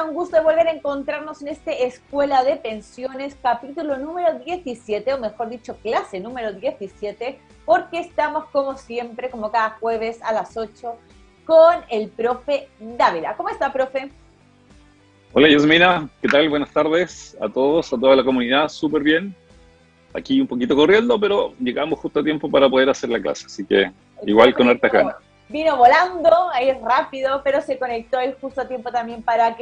un gusto de volver a encontrarnos en este Escuela de Pensiones, capítulo número 17, o mejor dicho, clase número 17, porque estamos como siempre, como cada jueves a las 8, con el profe Dávila. ¿Cómo está, profe? Hola Yasmina, ¿qué tal? Buenas tardes a todos, a toda la comunidad, súper bien. Aquí un poquito corriendo, pero llegamos justo a tiempo para poder hacer la clase, así que El igual profe con hartas ganas. vino volando, ahí rápido, pero se conectó él justo a tiempo también para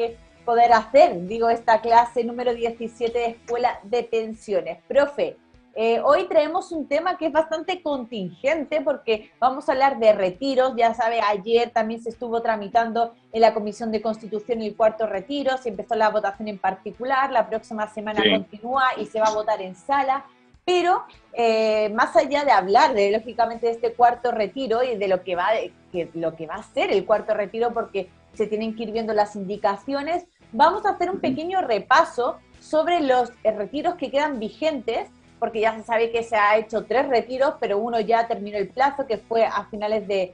poder hacer, esta clase número 17 de Escuela de Pensiones. Profe, hoy traemos un tema que es bastante contingente porque vamos a hablar de retiros. Ya sabe, ayer también se estuvo tramitando en la Comisión de Constitución el cuarto retiro, se empezó la votación en particular, la próxima semana Sí. continúa y se va a votar en sala. Pero más allá de hablar lógicamente de este cuarto retiro y de lo que va a ser el cuarto retiro, porque se tienen que ir viendo las indicaciones, vamos a hacer un pequeño repaso sobre los retiros que quedan vigentes, porque ya se sabe que se ha hecho 3 retiros, pero uno ya terminó el plazo, que fue a finales de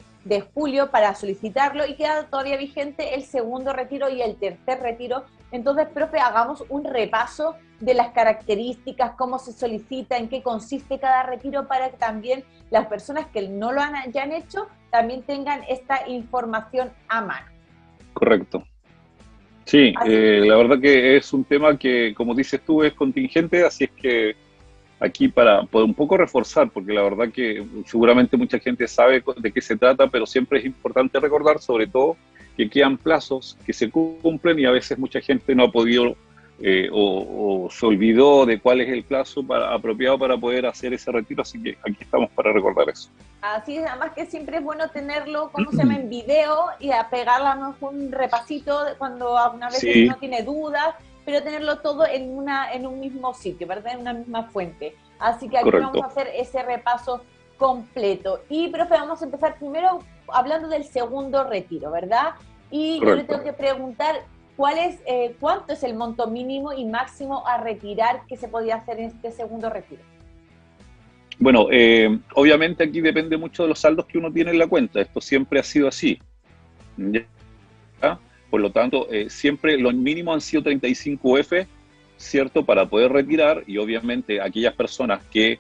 julio para solicitarlo, y queda todavía vigente el segundo retiro y el tercer retiro. Entonces, profe, hagamos un repaso de las características, cómo se solicita, en qué consiste cada retiro, para que también las personas que no lo hayan hecho también tengan esta información a mano. Correcto. Sí, la verdad que es un tema que, como dices tú, es contingente, así es que aquí para poder un poco reforzar, porque la verdad que seguramente mucha gente sabe de qué se trata, pero siempre es importante recordar, sobre todo, que quedan plazos que se cumplen y a veces mucha gente no ha podido o se olvidó de cuál es el plazo apropiado para poder hacer ese retiro, así que aquí estamos para recordar eso. Así es, además que siempre es bueno tenerlo, ¿cómo se llama?, en video, y a pegarle un repasito cuando algunas veces Sí, uno tiene dudas, pero tenerlo todo en un mismo sitio, ¿verdad? En una misma fuente. Así que aquí vamos a correcto. hacer ese repaso completo. Y, profe, vamos a empezar primero hablando del segundo retiro, ¿verdad? Y yo le tengo Correcto. que preguntar, ¿cuánto es el monto mínimo y máximo a retirar que se podía hacer en este segundo retiro? Bueno, obviamente aquí depende mucho de los saldos que uno tiene en la cuenta. Esto siempre ha sido así. ¿Ya? Por lo tanto, siempre lo mínimo han sido 35 UF, ¿cierto? Para poder retirar, y obviamente aquellas personas que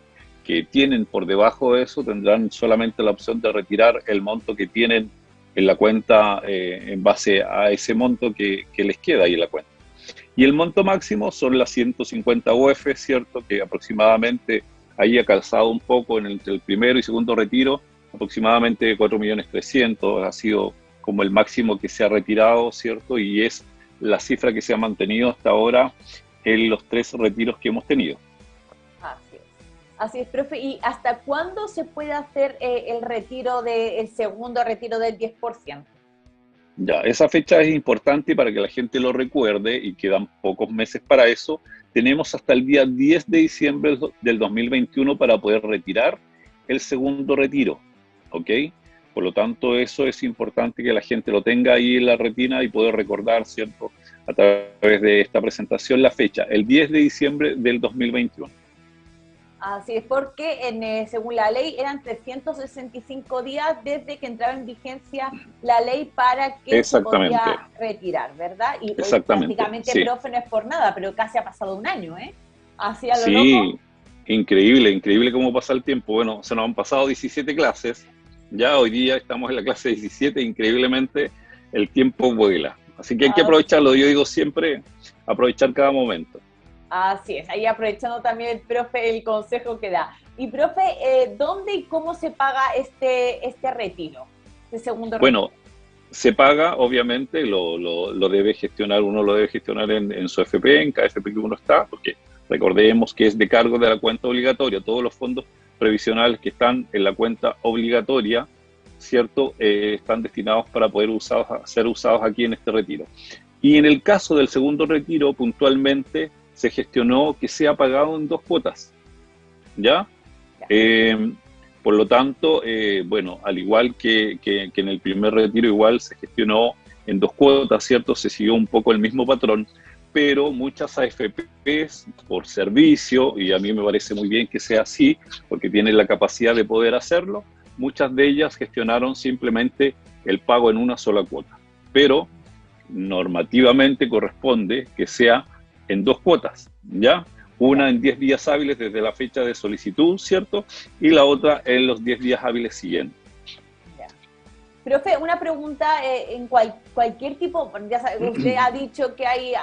tienen por debajo de eso tendrán solamente la opción de retirar el monto que tienen en la cuenta en base a ese monto que les queda ahí en la cuenta. Y el monto máximo son las 150 UF, ¿cierto? Que aproximadamente ahí ha calzado un poco entre el primero y segundo retiro, aproximadamente 4.300.000 ha sido como el máximo que se ha retirado, ¿cierto? Y es la cifra que se ha mantenido hasta ahora en los 3 retiros que hemos tenido. Así es. Así es, profe. ¿Y hasta cuándo se puede hacer el segundo retiro del 10%? Ya, esa fecha es importante para que la gente lo recuerde y quedan pocos meses para eso. Tenemos hasta el día 10 de diciembre del 2021 para poder retirar el segundo retiro, ¿ok? Por lo tanto, eso es importante que la gente lo tenga ahí en la retina y poder recordar, ¿cierto? A través de esta presentación la fecha, el 10 de diciembre del 2021. Así es, porque según la ley eran 365 días desde que entraba en vigencia la ley para que se Exactamente, podía retirar, ¿verdad? Y hoy exactamente, prácticamente, sí. profe, no es por nada, pero casi ha pasado un año, ¿eh? Así a lo loco. Sí, increíble, increíble cómo pasa el tiempo. Bueno, se nos han pasado 17 clases, ya hoy día estamos en la clase 17, increíblemente el tiempo vuela. Así que hay que Así aprovecharlo, yo digo siempre, aprovechar cada momento. Así es, ahí aprovechando también el profe el consejo que da. Y profe, ¿dónde y cómo se paga este retiro, este segundo retiro? Bueno, se paga, obviamente, lo debe gestionar, uno lo debe gestionar en su FP, en cada FP que uno está, porque recordemos que es de cargo de la cuenta obligatoria, todos los fondos previsionales que están en la cuenta obligatoria, ¿cierto? Están destinados para poder ser usados aquí en este retiro. Y en el caso del segundo retiro, puntualmente, se gestionó que sea pagado en 2 cuotas, ¿ya? Eh, por lo tanto, bueno, al igual que en el primer retiro, igual se gestionó en 2 cuotas, ¿cierto? Se siguió un poco el mismo patrón, pero muchas AFPs por servicio, y a mí me parece muy bien que sea así, porque tienen la capacidad de poder hacerlo, muchas de ellas gestionaron simplemente el pago en una sola cuota. Pero normativamente corresponde que sea en 2 cuotas, ¿ya? Una en 10 días hábiles desde la fecha de solicitud, ¿cierto? Y la otra en los 10 días hábiles siguientes. Profe, una pregunta en cualquier tipo, ya sabe, usted ha dicho que hay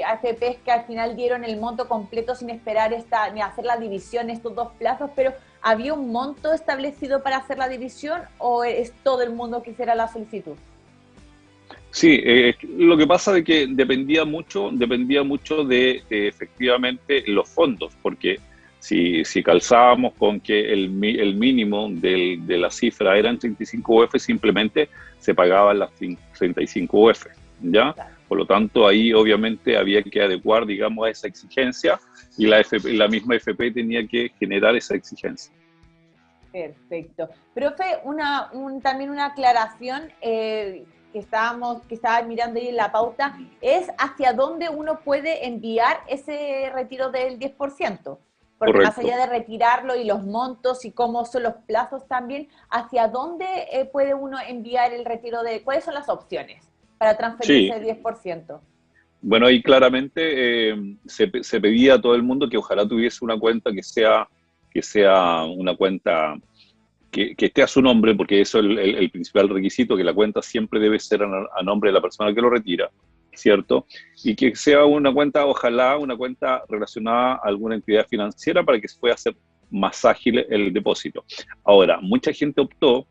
AFPs que al final dieron el monto completo sin esperar ni hacer la división, estos 2 plazos, pero ¿había un monto establecido para hacer la división o es todo el mundo que hiciera la solicitud? Sí, lo que pasa es que dependía mucho de efectivamente los fondos, porque si calzábamos con que el mínimo de la cifra eran 35 UF, simplemente se pagaban las 35 UF, ¿ya? Claro. Por lo tanto, ahí obviamente había que adecuar, digamos, a esa exigencia y la misma FP tenía que generar esa exigencia. Perfecto. Profe, también una aclaración que estaba mirando ahí en la pauta, es hacia dónde uno puede enviar ese retiro del 10%. Porque Correcto. más allá de retirarlo y los montos y cómo son los plazos también, ¿hacia dónde puede uno enviar el retiro ¿cuáles son las opciones para transferir ese 10%? Bueno, ahí claramente se pedía a todo el mundo que ojalá tuviese una cuenta que sea una cuenta que esté a su nombre, porque eso es el principal requisito, que la cuenta siempre debe ser a nombre de la persona que lo retira, ¿cierto? Y que sea una cuenta, ojalá una cuenta relacionada a alguna entidad financiera para que se pueda hacer más ágil el depósito. Ahora, mucha gente optó,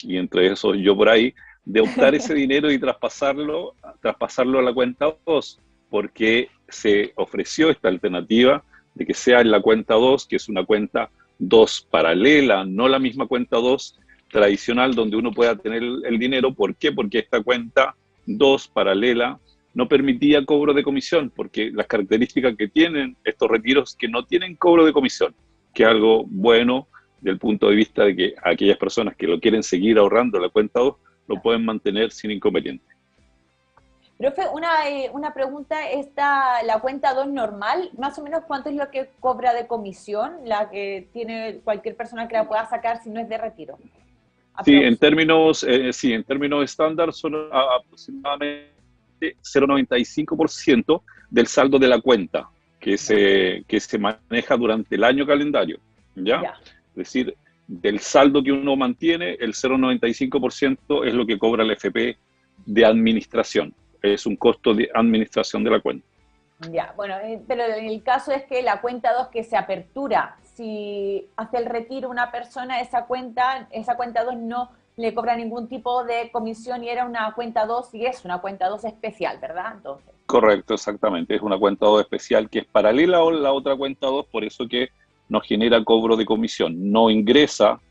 y entre esos yo por ahí, de optar ese dinero y traspasarlo a la cuenta 2, porque se ofreció esta alternativa de que sea en la cuenta 2, que es una cuenta 2 paralela, no la misma cuenta 2 tradicional donde uno pueda tener el dinero. ¿Por qué? Porque esta cuenta 2 paralela no permitía cobro de comisión, porque las características que tienen estos retiros que no tienen cobro de comisión, que es algo bueno del punto de vista de que aquellas personas que lo quieren seguir ahorrando la cuenta 2 lo pueden mantener sin inconveniente. Profe, una pregunta, la cuenta 2 normal, más o menos ¿cuánto es lo que cobra de comisión, la que tiene cualquier persona que la pueda sacar si no es de retiro? Sí, en términos estándar son aproximadamente 0,95% del saldo de la cuenta que se maneja durante el año calendario, ¿ya? Es decir, del saldo que uno mantiene, el 0,95% es lo que cobra el FP de administración. Es un costo de administración de la cuenta. Ya, bueno, pero el caso es que la cuenta 2 que se apertura, si hace el retiro una persona, esa cuenta 2 no le cobra ningún tipo de comisión y era una cuenta 2 y es una cuenta 2 especial, ¿verdad? Entonces. Correcto, exactamente. Es una cuenta 2 especial que es paralela a la otra cuenta 2, por eso que no genera cobro de comisión. No ingresa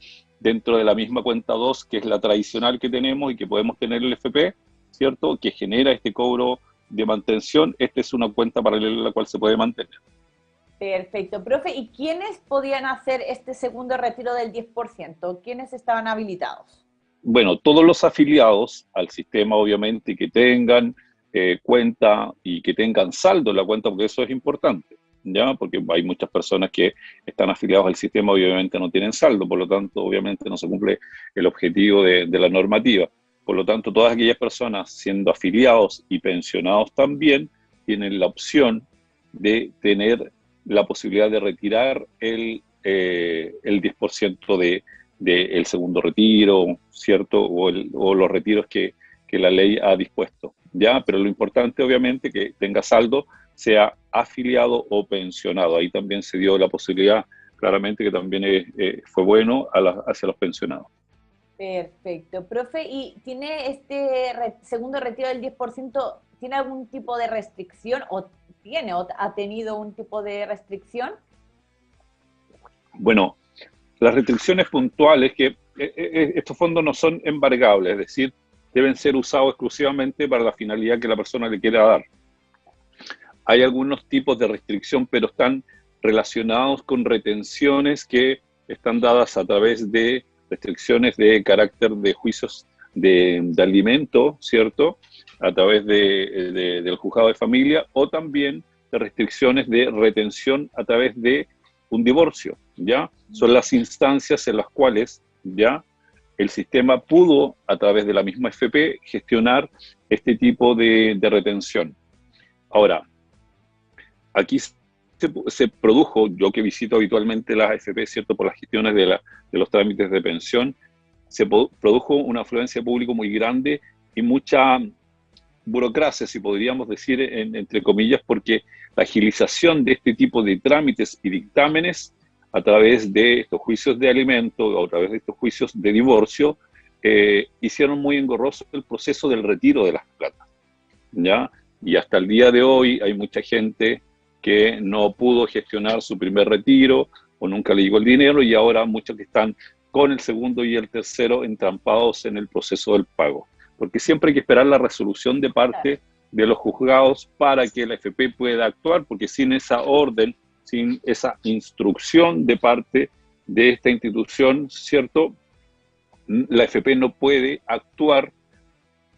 dentro de la misma cuenta 2, que es la tradicional que tenemos y que podemos tener el FP, ¿cierto? Que genera este cobro de mantención. Esta es una cuenta paralela a la cual se puede mantener. Perfecto. Profe, ¿y quiénes podían hacer este segundo retiro del 10%? ¿Quiénes estaban habilitados? Bueno, todos los afiliados al sistema, obviamente, que tengan cuenta y que tengan saldo en la cuenta, porque eso es importante, ¿ya? Porque hay muchas personas que están afiliados al sistema, obviamente no tienen saldo, por lo tanto, obviamente no se cumple el objetivo de la normativa. Por lo tanto, todas aquellas personas siendo afiliados y pensionados también tienen la opción de tener la posibilidad de retirar el 10% del segundo retiro, ¿cierto? O los retiros que la ley ha dispuesto, ¿ya? Pero lo importante, obviamente, que tenga saldo, sea afiliado o pensionado. Ahí también se dio la posibilidad, claramente, que también fue bueno hacia los pensionados. Perfecto. Profe, ¿y tiene este segundo retiro del 10%, tiene algún tipo de restricción o ha tenido un tipo de restricción? Bueno, las restricciones puntuales, que estos fondos no son embargables, es decir, deben ser usados exclusivamente para la finalidad que la persona le quiera dar. Hay algunos tipos de restricción, pero están relacionados con retenciones que están dadas a través de restricciones de carácter de juicios de alimento, ¿cierto? A través del juzgado de familia, o también de restricciones de retención a través de un divorcio, ¿ya? Son las instancias en las cuales, ¿ya? el sistema pudo, a través de la misma FP, gestionar este tipo de retención. Ahora, aquí se produjo, yo que visito habitualmente las AFP, ¿cierto?, por las gestiones de los trámites de pensión, se produjo una afluencia de público muy grande y mucha burocracia, si podríamos decir, entre comillas, porque la agilización de este tipo de trámites y dictámenes a través de estos juicios de alimento o a través de estos juicios de divorcio, hicieron muy engorroso el proceso del retiro de las platas, ¿ya? Y hasta el día de hoy hay mucha gente que no pudo gestionar su primer retiro o nunca le llegó el dinero, y ahora muchos que están con el segundo y el tercero entrampados en el proceso del pago. Porque siempre hay que esperar la resolución de parte de los juzgados para que la FP pueda actuar, porque sin esa orden, sin esa instrucción de parte de esta institución, ¿cierto?, la FP no puede actuar,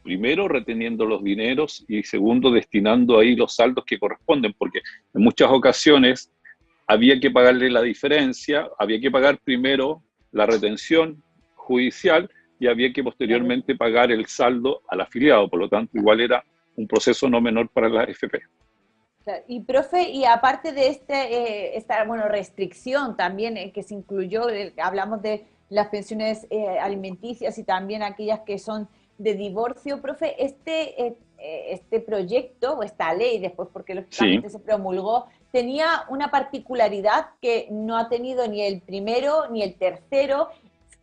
primero reteniendo los dineros y segundo destinando ahí los saldos que corresponden, porque en muchas ocasiones había que pagarle la diferencia, había que pagar primero la retención judicial y había que posteriormente pagar el saldo al afiliado. Por lo tanto, igual era un proceso no menor para la FP. Y profe, y aparte de esta bueno, restricción también que se incluyó, hablamos de las pensiones alimenticias y también aquellas que son de divorcio, profe, este proyecto o esta ley después, porque lógicamente se promulgó, tenía una particularidad que no ha tenido ni el primero ni el tercero,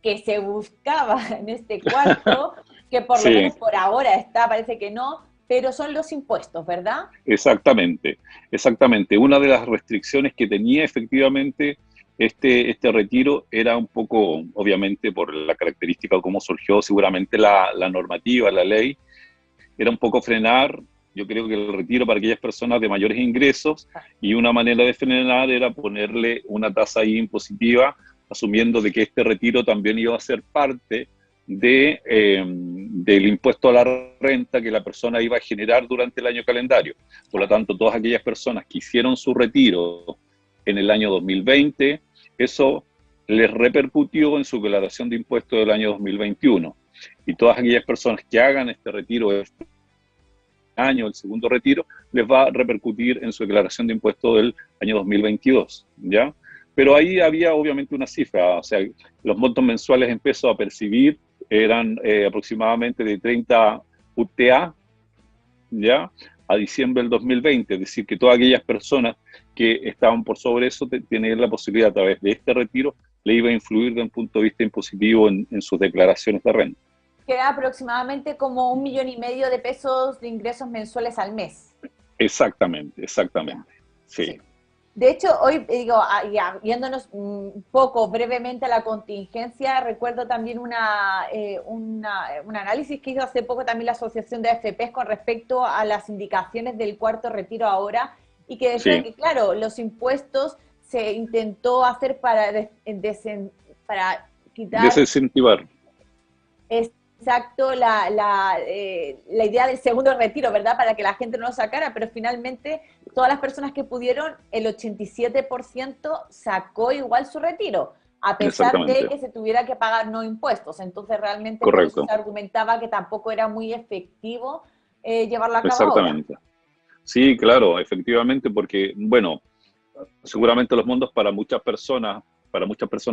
que se buscaba en este cuarto, que por lo menos por ahora está, parece que no, pero son los impuestos, ¿verdad? Exactamente, exactamente. Una de las restricciones que tenía efectivamente este retiro era un poco, obviamente por la característica de cómo surgió seguramente la normativa, la ley, era un poco frenar, yo creo que el retiro para aquellas personas de mayores ingresos, y una manera de frenar era ponerle una tasa ahí impositiva, asumiendo de que este retiro también iba a ser parte del impuesto a la renta que la persona iba a generar durante el año calendario. Por lo tanto, todas aquellas personas que hicieron su retiro en el año 2020, eso les repercutió en su declaración de impuestos del año 2021. Y todas aquellas personas que hagan este retiro este año, el segundo retiro, les va a repercutir en su declaración de impuestos del año 2022, ¿ya? Pero ahí había obviamente una cifra, o sea, los montos mensuales en pesos a percibir eran aproximadamente de 30 UTA, ¿ya?, a diciembre del 2020, es decir, que todas aquellas personas que estaban por sobre eso tenían la posibilidad a través de este retiro, le iba a influir desde un punto de vista impositivo en sus declaraciones de renta. Queda aproximadamente como 1,5 millones de pesos de ingresos mensuales al mes. Exactamente, exactamente, sí. De hecho, hoy, digo, ya, viéndonos un poco brevemente a la contingencia, recuerdo también un análisis que hizo hace poco también la Asociación de AFPs con respecto a las indicaciones del cuarto retiro ahora, y que decía que, claro, los impuestos se intentó hacer para quitar... Desincentivar. Exacto, la idea del segundo retiro, ¿verdad? Para que la gente no lo sacara, pero finalmente todas las personas que pudieron, el 87% sacó igual su retiro, a pesar de que se tuviera que pagar no impuestos. Entonces realmente por eso se argumentaba que tampoco era muy efectivo llevarlo a cabo. Exactamente. Ahora. Sí, claro, efectivamente, porque, bueno, seguramente los montos para muchas personas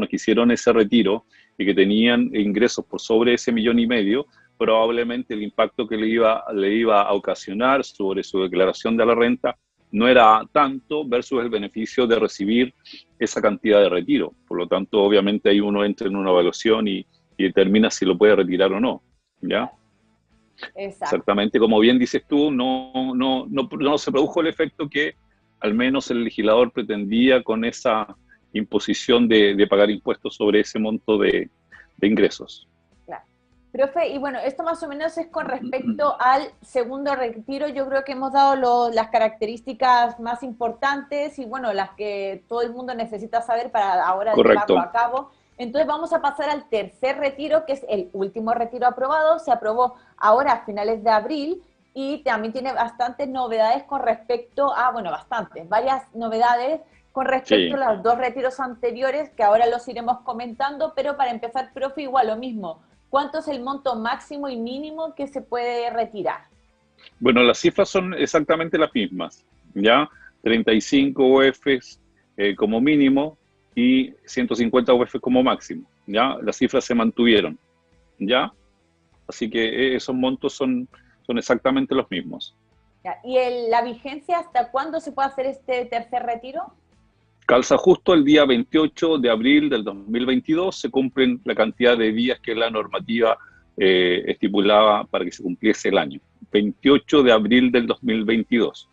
que hicieron ese retiro y que tenían ingresos por sobre ese 1,5 millones, probablemente el impacto que le iba a ocasionar sobre su declaración de la renta no era tanto versus el beneficio de recibir esa cantidad de retiro. Por lo tanto, obviamente ahí uno entra en una evaluación y determina si lo puede retirar o no, ¿ya? Exactamente, como bien dices tú, no se produjo el efecto que al menos el legislador pretendía con esa imposición de pagar impuestos sobre ese monto de ingresos. Claro. Profe, y bueno, esto más o menos es con respecto al segundo retiro. Yo creo que hemos dado las características más importantes y bueno, las que todo el mundo necesita saber para ahora llevarlo a cabo. Entonces vamos a pasar al tercer retiro, que es el último retiro aprobado. Se aprobó ahora a finales de abril y también tiene bastantes novedades con respecto a, bueno, varias novedades con respecto a los dos retiros anteriores, que ahora los iremos comentando, pero para empezar, profe, igual lo mismo. ¿cuánto es el monto máximo y mínimo que se puede retirar? Bueno, las cifras son exactamente las mismas, ¿ya? 35 UFs como mínimo y 150 UFs como máximo, ¿ya? Las cifras se mantuvieron, ¿ya? Así que esos montos son exactamente los mismos. Ya, ¿y la vigencia hasta cuándo se puede hacer este tercer retiro? Calza justo el día 28 de abril del 2022, se cumplen la cantidad de días que la normativa estipulaba para que se cumpliese el año. 28 de abril del 2022.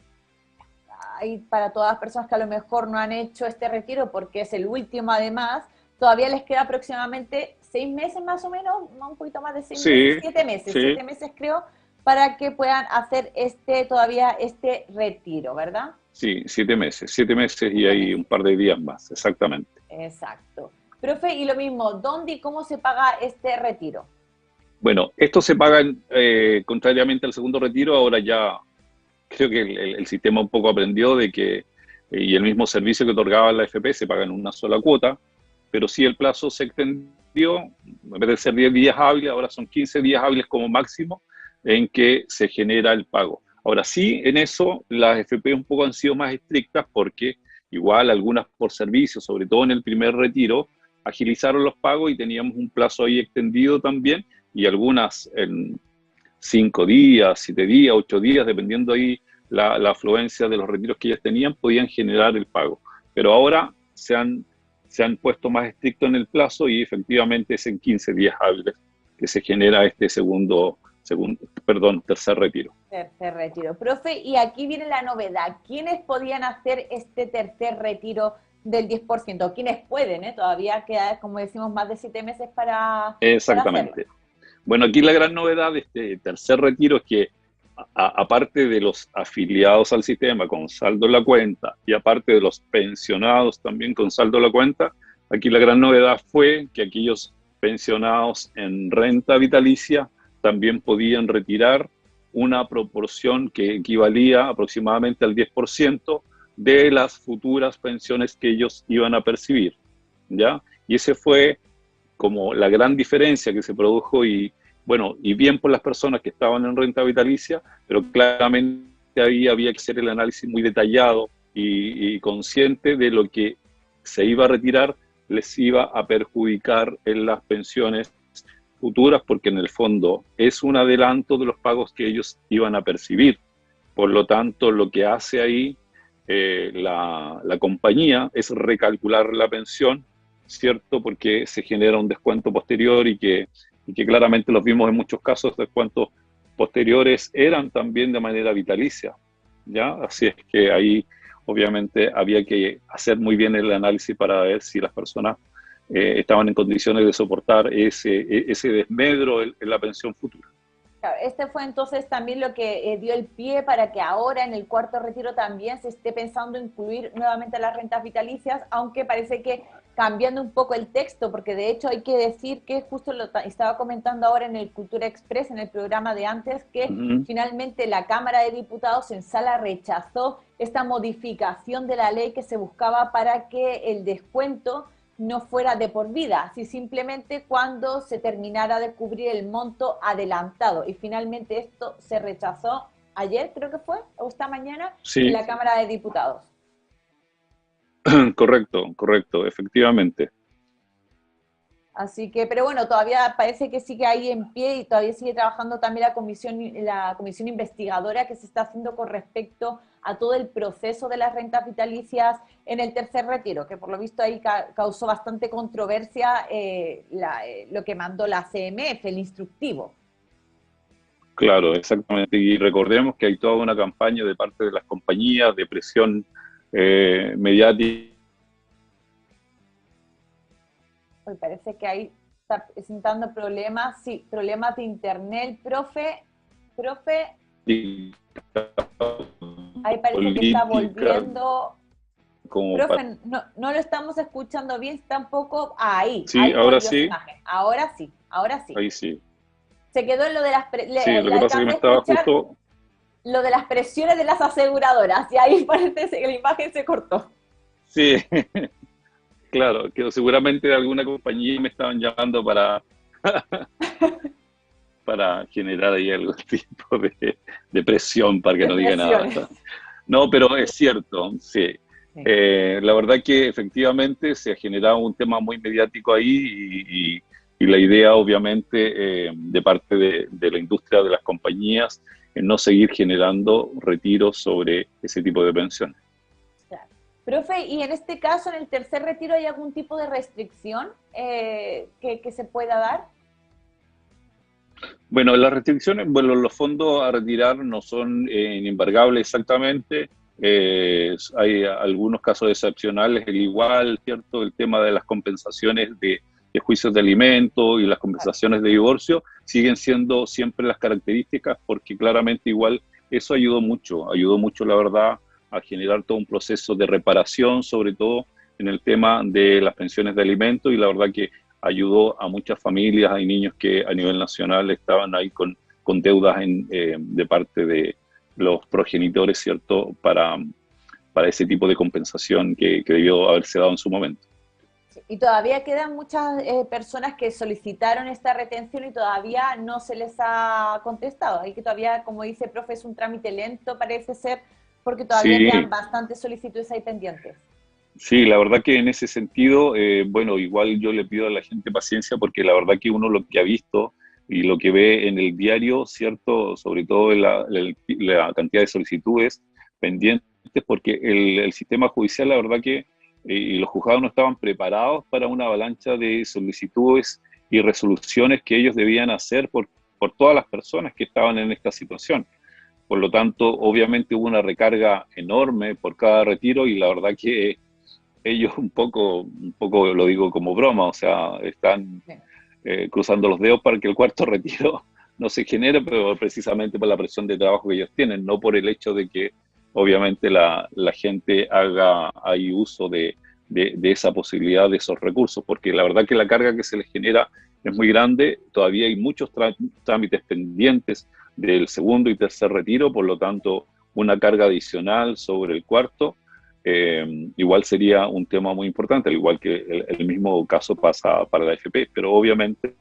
Hay para todas las personas que a lo mejor no han hecho este retiro, porque es el último además, todavía les queda aproximadamente 6 meses más o menos, un poquito más de 6 meses, Sí, 7 meses, sí, 7 meses creo, para que puedan hacer todavía este retiro, ¿verdad? sí, 7 meses y Siete hay un meses, par de días más, exactamente. exacto. Profe, y lo mismo, ¿dónde y cómo se paga este retiro? Bueno, esto se paga, contrariamente al segundo retiro, ahora ya creo que el sistema un poco aprendió de que, y el mismo servicio que otorgaba la FP se paga en una sola cuota, pero sí el plazo se extendió, en vez de ser 10 días hábiles, ahora son 15 días hábiles como máximo en que se genera el pago. Ahora sí, en eso las FP un poco han sido más estrictas porque igual algunas por servicio, sobre todo en el primer retiro, agilizaron los pagos y teníamos un plazo ahí extendido también y algunas en 5 días, 7 días, 8 días, dependiendo ahí la afluencia de los retiros que ellas tenían, podían generar el pago. Pero ahora se han puesto más estricto en el plazo y efectivamente es en 15 días hábiles que se genera este tercer retiro. Tercer retiro. Profe, y aquí viene la novedad. ¿Quiénes podían hacer este tercer retiro del 10%? ¿Quiénes pueden? Todavía queda, como decimos, más de 7 meses para hacerlo. Exactamente. Bueno, aquí la gran novedad de este tercer retiro es que, aparte de los afiliados al sistema con saldo en la cuenta y aparte de los pensionados también con saldo en la cuenta, aquí la gran novedad fue que aquellos pensionados en renta vitalicia también podían retirar una proporción que equivalía aproximadamente al 10% de las futuras pensiones que ellos iban a percibir, ¿ya? Y ese fue como la gran diferencia que se produjo y bueno, y bien por las personas que estaban en renta vitalicia, pero claramente ahí había que hacer el análisis muy detallado y consciente de lo que se iba a retirar les iba a perjudicar en las pensiones futuras, porque en el fondo es un adelanto de los pagos que ellos iban a percibir. Por lo tanto, lo que hace ahí la compañía es recalcular la pensión, ¿cierto? Porque se genera un descuento posterior y que claramente los vimos en muchos casos, descuentos posteriores eran también de manera vitalicia, ¿ya? Así es que ahí obviamente había que hacer muy bien el análisis para ver si las personas estaban en condiciones de soportar ese desmedro en la pensión futura. Claro, este fue entonces también lo que dio el pie para que ahora en el cuarto retiro también se esté pensando incluir nuevamente las rentas vitalicias, aunque parece que cambiando un poco el texto, porque de hecho hay que decir que justo lo estaba comentando ahora en el Cultura Express, en el programa de antes, que finalmente la Cámara de Diputados en sala rechazó esta modificación de la ley que se buscaba para que el descuento no fuera de por vida, si simplemente cuando se terminara de cubrir el monto adelantado. Y finalmente esto se rechazó ayer, creo que fue, o esta mañana, en Sí, la Cámara de Diputados. correcto, efectivamente. Así que, pero bueno, todavía parece que sigue ahí en pie y todavía sigue trabajando también la comisión investigadora que se está haciendo con respecto a todo el proceso de las rentas vitalicias en el tercer retiro, que por lo visto ahí causó bastante controversia lo que mandó la CMF, el instructivo. Claro, exactamente. Y recordemos que hay toda una campaña de parte de las compañías de presión mediática. Hoy parece que ahí está presentando problemas, sí, problemas de internet, profe, ahí parece que está Política volviendo. como para... Profe, no lo estamos escuchando bien, está un poco ahí Sí, ahora volvió su sí, imagen. Ahora sí, ahora sí. ahí sí. Se quedó en lo de Sí, lo le que pasa es que alcancé me a estaba escuchar justo... lo de las presiones de las aseguradoras y ahí parece que la imagen se cortó. Sí, claro, que seguramente de alguna compañía me estaban llamando para, para generar ahí algún tipo de presión para que no diga nada. Depresiones. No, pero es cierto, sí. Sí, La verdad que efectivamente se ha generado un tema muy mediático ahí y la idea obviamente de parte de la industria de las compañías es no seguir generando retiros sobre ese tipo de pensiones. claro. Profe, y en este caso, en el tercer retiro, ¿hay algún tipo de restricción que se pueda dar? Bueno, las restricciones, bueno, los fondos a retirar no son inembargables exactamente. Hay algunos casos excepcionales, el igual, ¿cierto? El tema de las compensaciones de juicios de alimentos y las Claro, compensaciones de divorcio siguen siendo siempre las características porque claramente igual eso ayudó mucho, la verdad, a generar todo un proceso de reparación, sobre todo en el tema de las pensiones de alimentos y la verdad que ayudó a muchas familias, hay niños que a nivel nacional estaban ahí con deudas de parte de los progenitores, ¿cierto? Para ese tipo de compensación que debió haberse dado en su momento. sí. Y todavía quedan muchas personas que solicitaron esta retención y todavía no se les ha contestado. Ahí que todavía, como dice el profe, es un trámite lento, parece ser, porque todavía quedan Sí, bastantes solicitudes ahí pendientes. sí, la verdad que en ese sentido, bueno, igual yo le pido a la gente paciencia porque la verdad que uno lo que ha visto y lo que ve en el diario, ¿cierto? Sobre todo en la cantidad de solicitudes pendientes, porque el sistema judicial, la verdad que y los juzgados no estaban preparados para una avalancha de solicitudes y resoluciones que ellos debían hacer por todas las personas que estaban en esta situación. Por lo tanto, obviamente hubo una recarga enorme por cada retiro y la verdad que ellos un poco lo digo como broma, o sea, están Sí, cruzando los dedos para que el cuarto retiro no se genere, pero precisamente por la presión de trabajo que ellos tienen, no por el hecho de que obviamente la gente haga ahí uso de esa posibilidad, de esos recursos, porque la verdad que la carga que se les genera es muy grande, todavía hay muchos trámites pendientes del segundo y tercer retiro, por lo tanto, una carga adicional sobre el cuarto igual sería un tema muy importante, al igual que el mismo caso pasa para la AFP, pero obviamente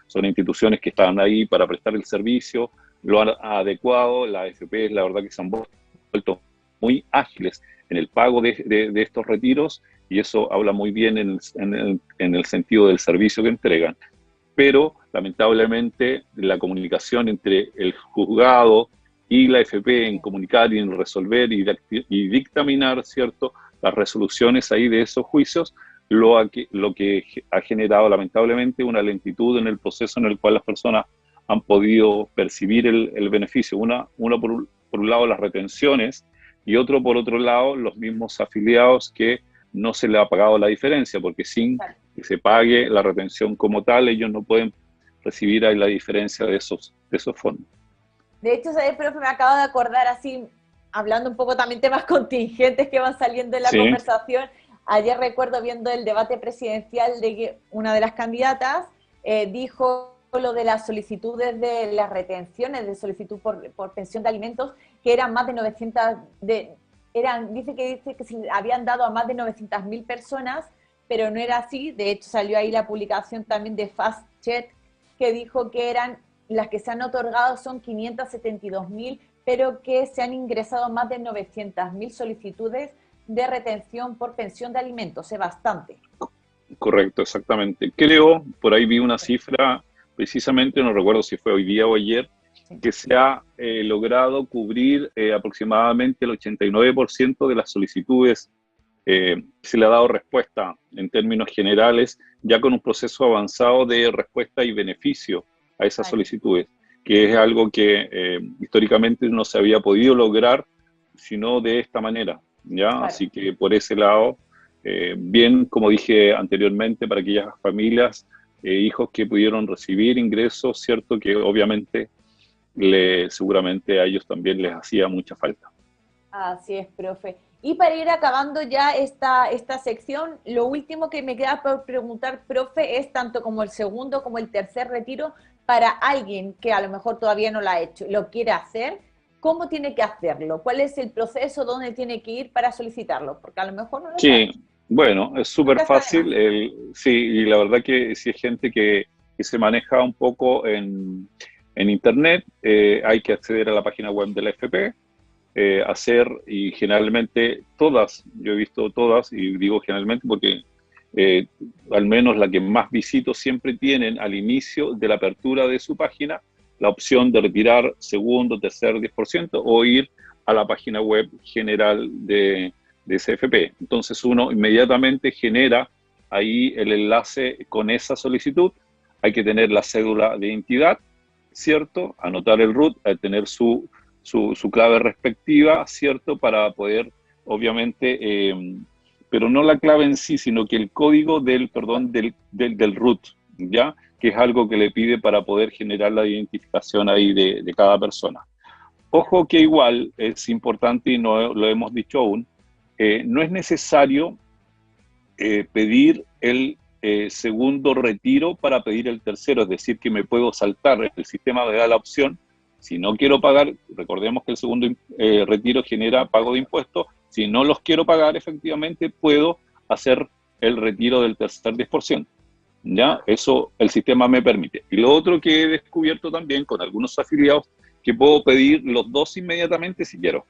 son instituciones que están ahí para prestar el servicio, lo han adecuado, la AFP es la verdad que se han vuelto muy ágiles en el pago de estos retiros y eso habla muy bien en el sentido del servicio que entregan. Pero lamentablemente la comunicación entre el juzgado y la FP en sí. comunicar y en resolver y dictaminar, ¿cierto?, las resoluciones ahí de esos juicios, lo que ha generado lamentablemente una lentitud en el proceso en el cual las personas han podido percibir el beneficio. Una por un lado las retenciones y otro por otro lado los mismos afiliados que no se le ha pagado la diferencia, porque sin Claro. que se pague la retención como tal, ellos no pueden recibir ahí la diferencia de esos fondos. De hecho, ¿sabes, profe? Me acabo de acordar así, hablando un poco también temas contingentes que van saliendo en la Sí, conversación. Ayer recuerdo viendo el debate presidencial de que una de las candidatas dijo lo de las solicitudes de las retenciones de solicitud por pensión de alimentos, que eran más de 900, dice que se habían dado a más de 900.000 personas, pero no era así. De hecho, salió ahí la publicación también de Fast Chat que dijo que eran las que se han otorgado son 572.000, pero que se han ingresado más de 900.000 solicitudes de retención por pensión de alimentos, es bastante. correcto, exactamente. Creo, por ahí vi una cifra, precisamente, no recuerdo si fue hoy día o ayer, Sí, que se ha logrado cubrir aproximadamente el 89% de las solicitudes. Se le ha dado respuesta en términos generales, ya con un proceso avanzado de respuesta y beneficio a esas vale, solicitudes, que es algo que históricamente no se había podido lograr sino de esta manera, ¿ya? claro. Así que por ese lado, bien, como dije anteriormente, para aquellas familias, hijos que pudieron recibir ingresos, ¿cierto? Que obviamente seguramente a ellos también les hacía mucha falta. Así es, profe. Y para ir acabando ya esta sección, lo último que me queda por preguntar, profe, es tanto como el segundo como el tercer retiro, para alguien que a lo mejor todavía no lo ha hecho, lo quiere hacer, ¿cómo tiene que hacerlo? ¿Cuál es el proceso? ¿Dónde tiene que ir para solicitarlo? Porque a lo mejor no lo sabe. Sí, bueno, es súper Nunca está de más. fácil. Sí, y la verdad que si es gente que que se maneja un poco en Internet. Hay que acceder a la página web de la AFP, y generalmente todas, yo he visto todas, y digo generalmente porque al menos la que más visito, siempre tienen al inicio de la apertura de su página la opción de retirar segundo, tercer 10% o ir a la página web general de CFP. Entonces uno inmediatamente genera ahí el enlace con esa solicitud. Hay que tener la cédula de identidad, ¿cierto? Anotar el RUT, tener su clave respectiva, ¿cierto? Para poder, obviamente, pero no la clave en sí, sino que el código del RUT, ¿ya? Que es algo que le pide para poder generar la identificación ahí de cada persona. Ojo que igual es importante, y no lo hemos dicho aún, no es necesario pedir el segundo retiro para pedir el tercero, es decir, que me puedo saltar. El sistema me da la opción, si no quiero pagar, recordemos que el segundo retiro genera pago de impuestos, si no los quiero pagar, efectivamente puedo hacer el retiro del tercer 10%. ¿Ya? Eso el sistema me permite. Y lo otro que he descubierto también con algunos afiliados, que puedo pedir los dos inmediatamente si quiero.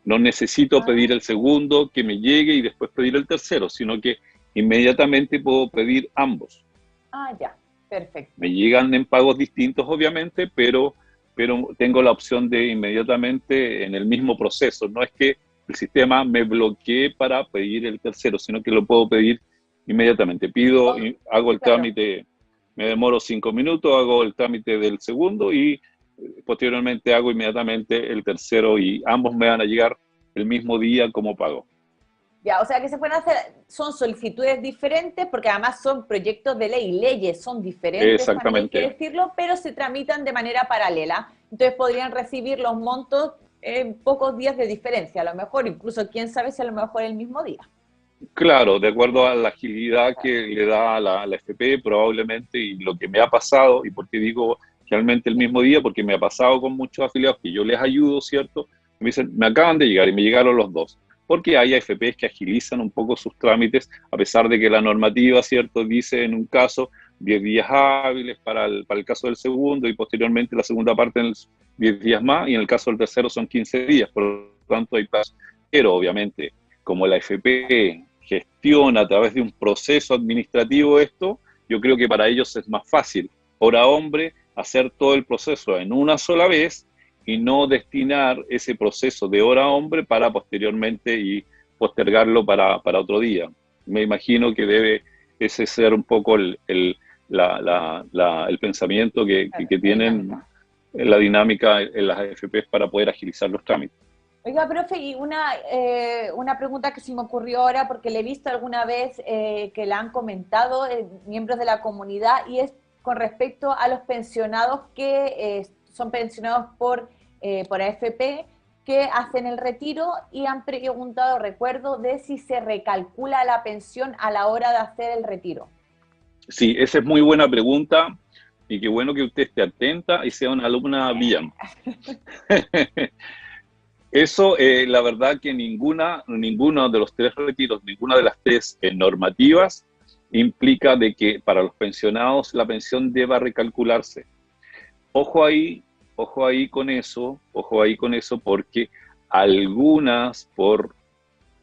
No necesito pedir el segundo que me llegue y después pedir el tercero, sino que inmediatamente puedo pedir ambos. Ya, perfecto. Me llegan en pagos distintos, obviamente, pero tengo la opción de inmediatamente en el mismo proceso. No es que el sistema me bloquee para pedir el tercero, sino que lo puedo pedir inmediatamente. Pido, hago el trámite, me demoro 5 minutos, hago el trámite del segundo y posteriormente hago inmediatamente el tercero y ambos me van a llegar el mismo día como pago. Ya, o sea que se pueden hacer, son solicitudes diferentes porque además son proyectos de ley, leyes son diferentes, exactamente, también hay que decirlo, pero se tramitan de manera paralela. Entonces podrían recibir los montos en pocos días de diferencia, a lo mejor, incluso quién sabe si a lo mejor el mismo día. Claro, de acuerdo a la agilidad que le da la FP probablemente, y lo que me ha pasado, y por qué digo realmente el mismo día, porque me ha pasado con muchos afiliados que yo les ayudo, ¿cierto? Me dicen, me acaban de llegar y me llegaron los dos. Porque hay AFPs que agilizan un poco sus trámites, a pesar de que la normativa, ¿cierto?, dice en un caso 10 días hábiles para el caso del segundo y posteriormente la segunda parte en 10 días más, y en el caso del tercero son 15 días, por lo tanto hay plazo. Pero obviamente, como la AFP gestiona a través de un proceso administrativo esto, yo creo que para ellos es más fácil, hora hombre, hacer todo el proceso en una sola vez y no destinar ese proceso de hora hombre para posteriormente y postergarlo para otro día. Me imagino que debe ese ser un poco el pensamiento que tienen la dinámica en las AFPs para poder agilizar los trámites. Oiga, profe, y una pregunta que se me ocurrió ahora, porque le he visto alguna vez que la han comentado miembros de la comunidad, y es con respecto a los pensionados que son pensionados por AFP, que hacen el retiro y han preguntado, recuerdo, de si se recalcula la pensión a la hora de hacer el retiro. Sí, esa es muy buena pregunta, y qué bueno que usted esté atenta y sea una alumna bien. Eso, la verdad que ninguno de los tres retiros, ninguna de las tres normativas implica de que para los pensionados la pensión deba recalcularse. Ojo ahí con eso, porque algunas,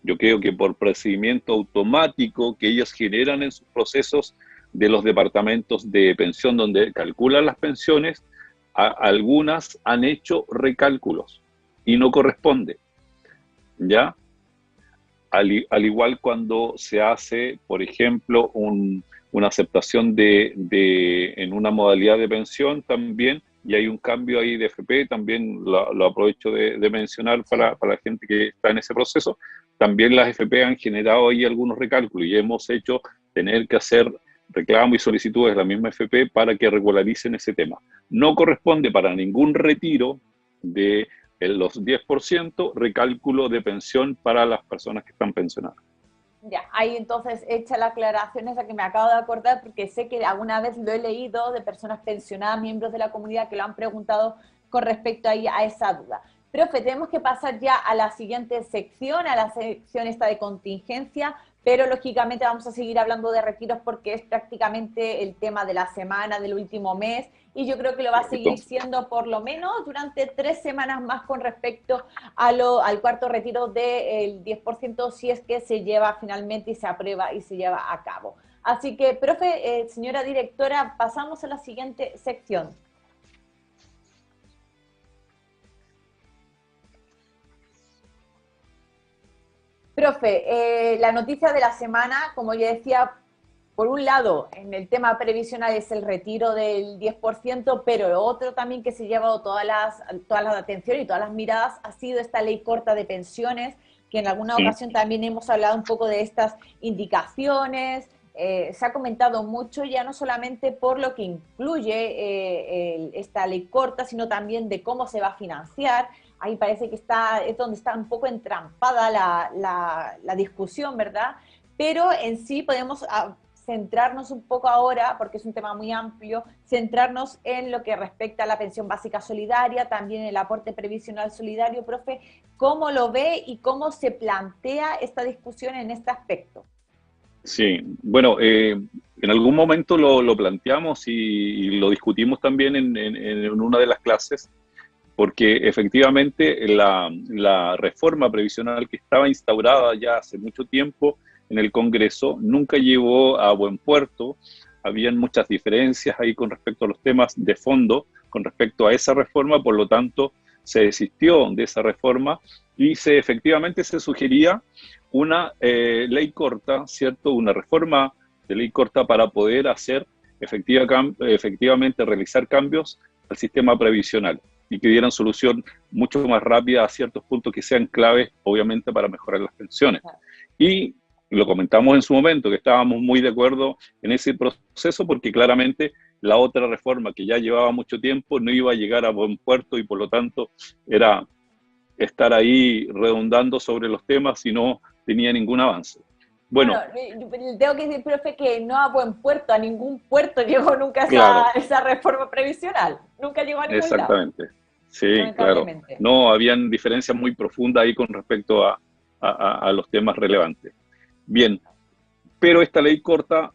yo creo que por procedimiento automático que ellos generan en sus procesos de los departamentos de pensión donde calculan las pensiones, algunas han hecho recálculos y no corresponde, ¿ya? Al igual cuando se hace, por ejemplo, una aceptación en una modalidad de pensión también, y hay un cambio ahí de FP, también lo aprovecho de mencionar para la gente que está en ese proceso, también las FP han generado ahí algunos recálculos y hemos hecho tener que hacer reclamos y solicitudes de la misma FP para que regularicen ese tema. No corresponde para ningún retiro de los 10% recálculo de pensión para las personas que están pensionadas. Ya, ahí entonces hecha la aclaración esa que me acabo de acordar, porque sé que alguna vez lo he leído de personas pensionadas, miembros de la comunidad, que lo han preguntado con respecto ahí a esa duda. Profe, tenemos que pasar ya a la siguiente sección, a la sección esta de contingencia, pero lógicamente vamos a seguir hablando de retiros porque es prácticamente el tema de la semana, del último mes, y yo creo que lo va a seguir siendo por lo menos durante 3 semanas más con respecto al cuarto retiro del 10% si es que se lleva finalmente y se aprueba y se lleva a cabo. Así que, profe, señora directora, pasamos a la siguiente sección. Profe, la noticia de la semana, como ya decía, por un lado, en el tema previsional es el retiro del 10%, pero lo otro también que se ha llevado todas las atenciones y todas las miradas ha sido esta ley corta de pensiones, que en alguna ocasión también hemos hablado un poco de estas indicaciones. Se ha comentado mucho ya no solamente por lo que incluye esta ley corta, sino también de cómo se va a financiar. Ahí parece que es donde está un poco entrampada la discusión, ¿verdad? Pero en sí podemos centrarnos un poco ahora, porque es un tema muy amplio, centrarnos en lo que respecta a la pensión básica solidaria, también el aporte previsional solidario. Profe, ¿cómo lo ve y cómo se plantea esta discusión en este aspecto? Sí, bueno, en algún momento lo planteamos y lo discutimos también en una de las clases, porque efectivamente la reforma previsional que estaba instaurada ya hace mucho tiempo en el Congreso nunca llegó a buen puerto. Habían muchas diferencias ahí con respecto a los temas de fondo, con respecto a esa reforma, por lo tanto se desistió de esa reforma y efectivamente se sugería una ley corta, ¿cierto? Una reforma de ley corta para poder hacer efectivamente realizar cambios al sistema previsional y que dieran solución mucho más rápida a ciertos puntos que sean claves, obviamente, para mejorar las pensiones. Y lo comentamos en su momento, que estábamos muy de acuerdo en ese proceso, porque claramente la otra reforma que ya llevaba mucho tiempo no iba a llegar a buen puerto y por lo tanto era estar ahí redundando sobre los temas y no tenía ningún avance. Bueno, tengo que decir, profe, que no a buen puerto, a ningún puerto llegó nunca claro, esa reforma previsional, nunca llegó a ningún exactamente. lado. Sí, claro. No, habían diferencias muy profundas ahí con respecto a los temas relevantes. Bien, pero esta ley corta,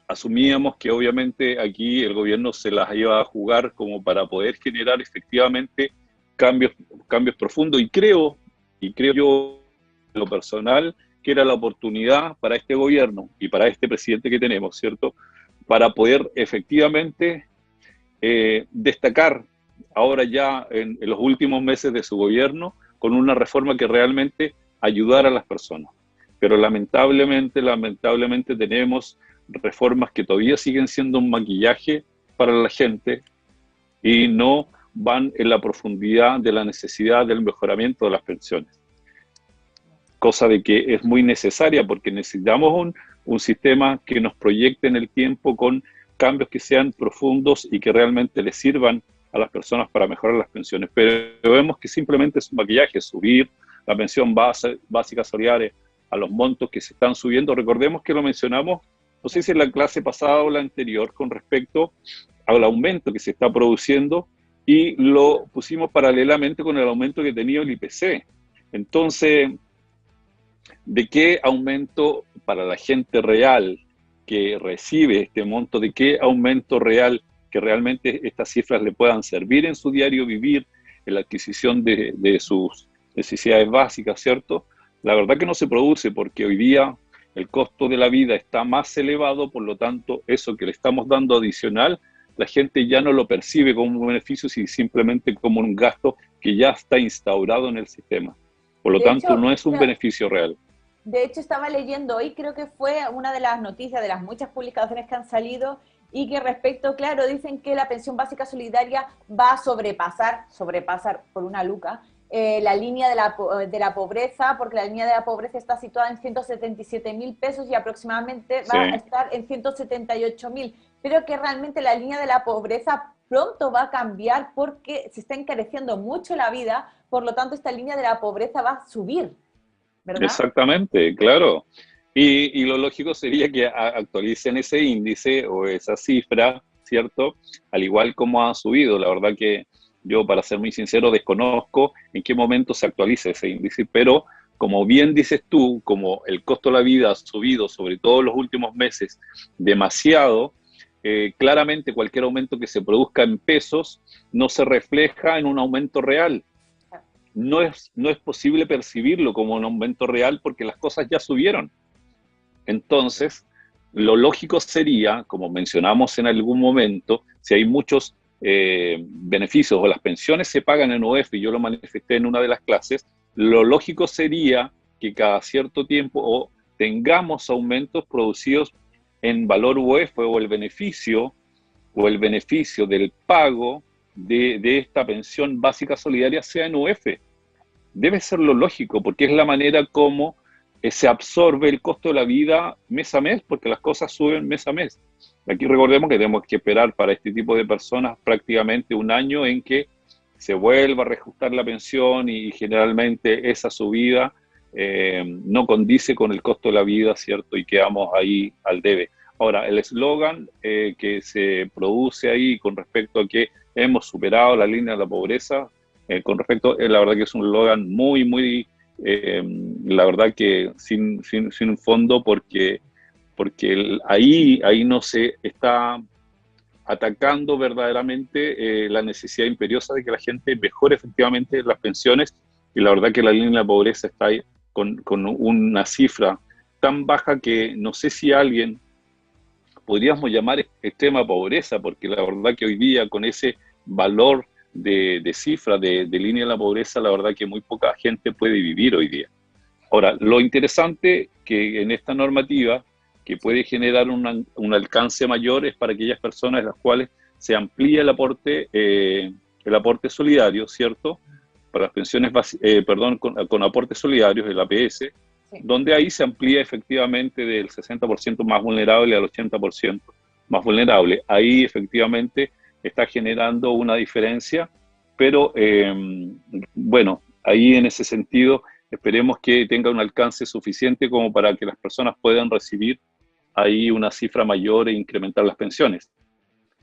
asumíamos que obviamente aquí el gobierno se las iba a jugar como para poder generar efectivamente cambios profundos y creo yo en lo personal que era la oportunidad para este gobierno y para este presidente que tenemos, ¿cierto? Para poder efectivamente destacar ahora ya en los últimos meses de su gobierno con una reforma que realmente ayudara a las personas. Pero lamentablemente tenemos reformas que todavía siguen siendo un maquillaje para la gente y no van en la profundidad de la necesidad del mejoramiento de las pensiones. Cosa de que es muy necesaria porque necesitamos un sistema que nos proyecte en el tiempo con cambios que sean profundos y que realmente les sirvan a las personas para mejorar las pensiones. Pero vemos que simplemente es un maquillaje, subir la pensión básica solidaria a los montos que se están subiendo. Recordemos que lo mencionamos, no sé si en la clase pasada o la anterior, con respecto al aumento que se está produciendo y lo pusimos paralelamente con el aumento que tenía el IPC. Entonces, ¿de qué aumento para la gente real que recibe este monto, de qué aumento real que realmente estas cifras le puedan servir en su diario vivir, en la adquisición de sus necesidades básicas, ¿cierto? La verdad que no se produce porque hoy día el costo de la vida está más elevado, por lo tanto, eso que le estamos dando adicional, la gente ya no lo percibe como un beneficio, sino simplemente como un gasto que ya está instaurado en el sistema. Por lo tanto, no es un beneficio real. De hecho, estaba leyendo hoy, creo que fue una de las noticias de las muchas publicaciones que han salido y que respecto, claro, dicen que la pensión básica solidaria va a sobrepasar por una luca la línea de la pobreza, porque la línea de la pobreza está situada en 177.000 pesos y aproximadamente va a estar en 178.000, pero que realmente la línea de la pobreza pronto va a cambiar porque se está encareciendo mucho la vida, por lo tanto esta línea de la pobreza va a subir, ¿verdad? Exactamente, claro. Y lo lógico sería que actualicen ese índice o esa cifra, ¿cierto? Al igual como ha subido. La verdad que yo, para ser muy sincero, desconozco en qué momento se actualiza ese índice, pero como bien dices tú, como el costo de la vida ha subido, sobre todo en los últimos meses, demasiado, claramente cualquier aumento que se produzca en pesos no se refleja en un aumento real. No es posible percibirlo como un aumento real porque las cosas ya subieron. Entonces, lo lógico sería, como mencionamos en algún momento, si hay muchos beneficios o las pensiones se pagan en UEF, y yo lo manifesté en una de las clases, lo lógico sería que cada cierto tiempo tengamos aumentos producidos en valor UEF o el beneficio del pago de esta pensión básica solidaria sea en UEF. Debe ser lo lógico, porque es la manera como se absorbe el costo de la vida mes a mes, porque las cosas suben mes a mes. Aquí recordemos que tenemos que esperar para este tipo de personas prácticamente un año en que se vuelva a reajustar la pensión y generalmente esa subida no condice con el costo de la vida, ¿cierto? Y quedamos ahí al debe. Ahora, el eslogan que se produce ahí con respecto a que hemos superado la línea de la pobreza, con respecto, la verdad que es un eslogan muy, muy, la verdad que sin un fondo, porque ahí no se está atacando verdaderamente la necesidad imperiosa de que la gente mejore efectivamente las pensiones, y la verdad que la línea de la pobreza está ahí con una cifra tan baja que no sé si alguien podríamos llamar extrema pobreza, porque la verdad que hoy día con ese valor de cifra de línea de la pobreza, la verdad que muy poca gente puede vivir hoy día. Ahora, lo interesante que en esta normativa que puede generar un alcance mayor es para aquellas personas en las cuales se amplía el aporte solidario, ¿cierto? Para las pensiones, con aportes solidarios, el APS, sí, donde ahí se amplía efectivamente del 60% más vulnerable al 80% más vulnerable. Ahí efectivamente está generando una diferencia, pero bueno, ahí en ese sentido esperemos que tenga un alcance suficiente como para que las personas puedan recibir ahí una cifra mayor e incrementar las pensiones.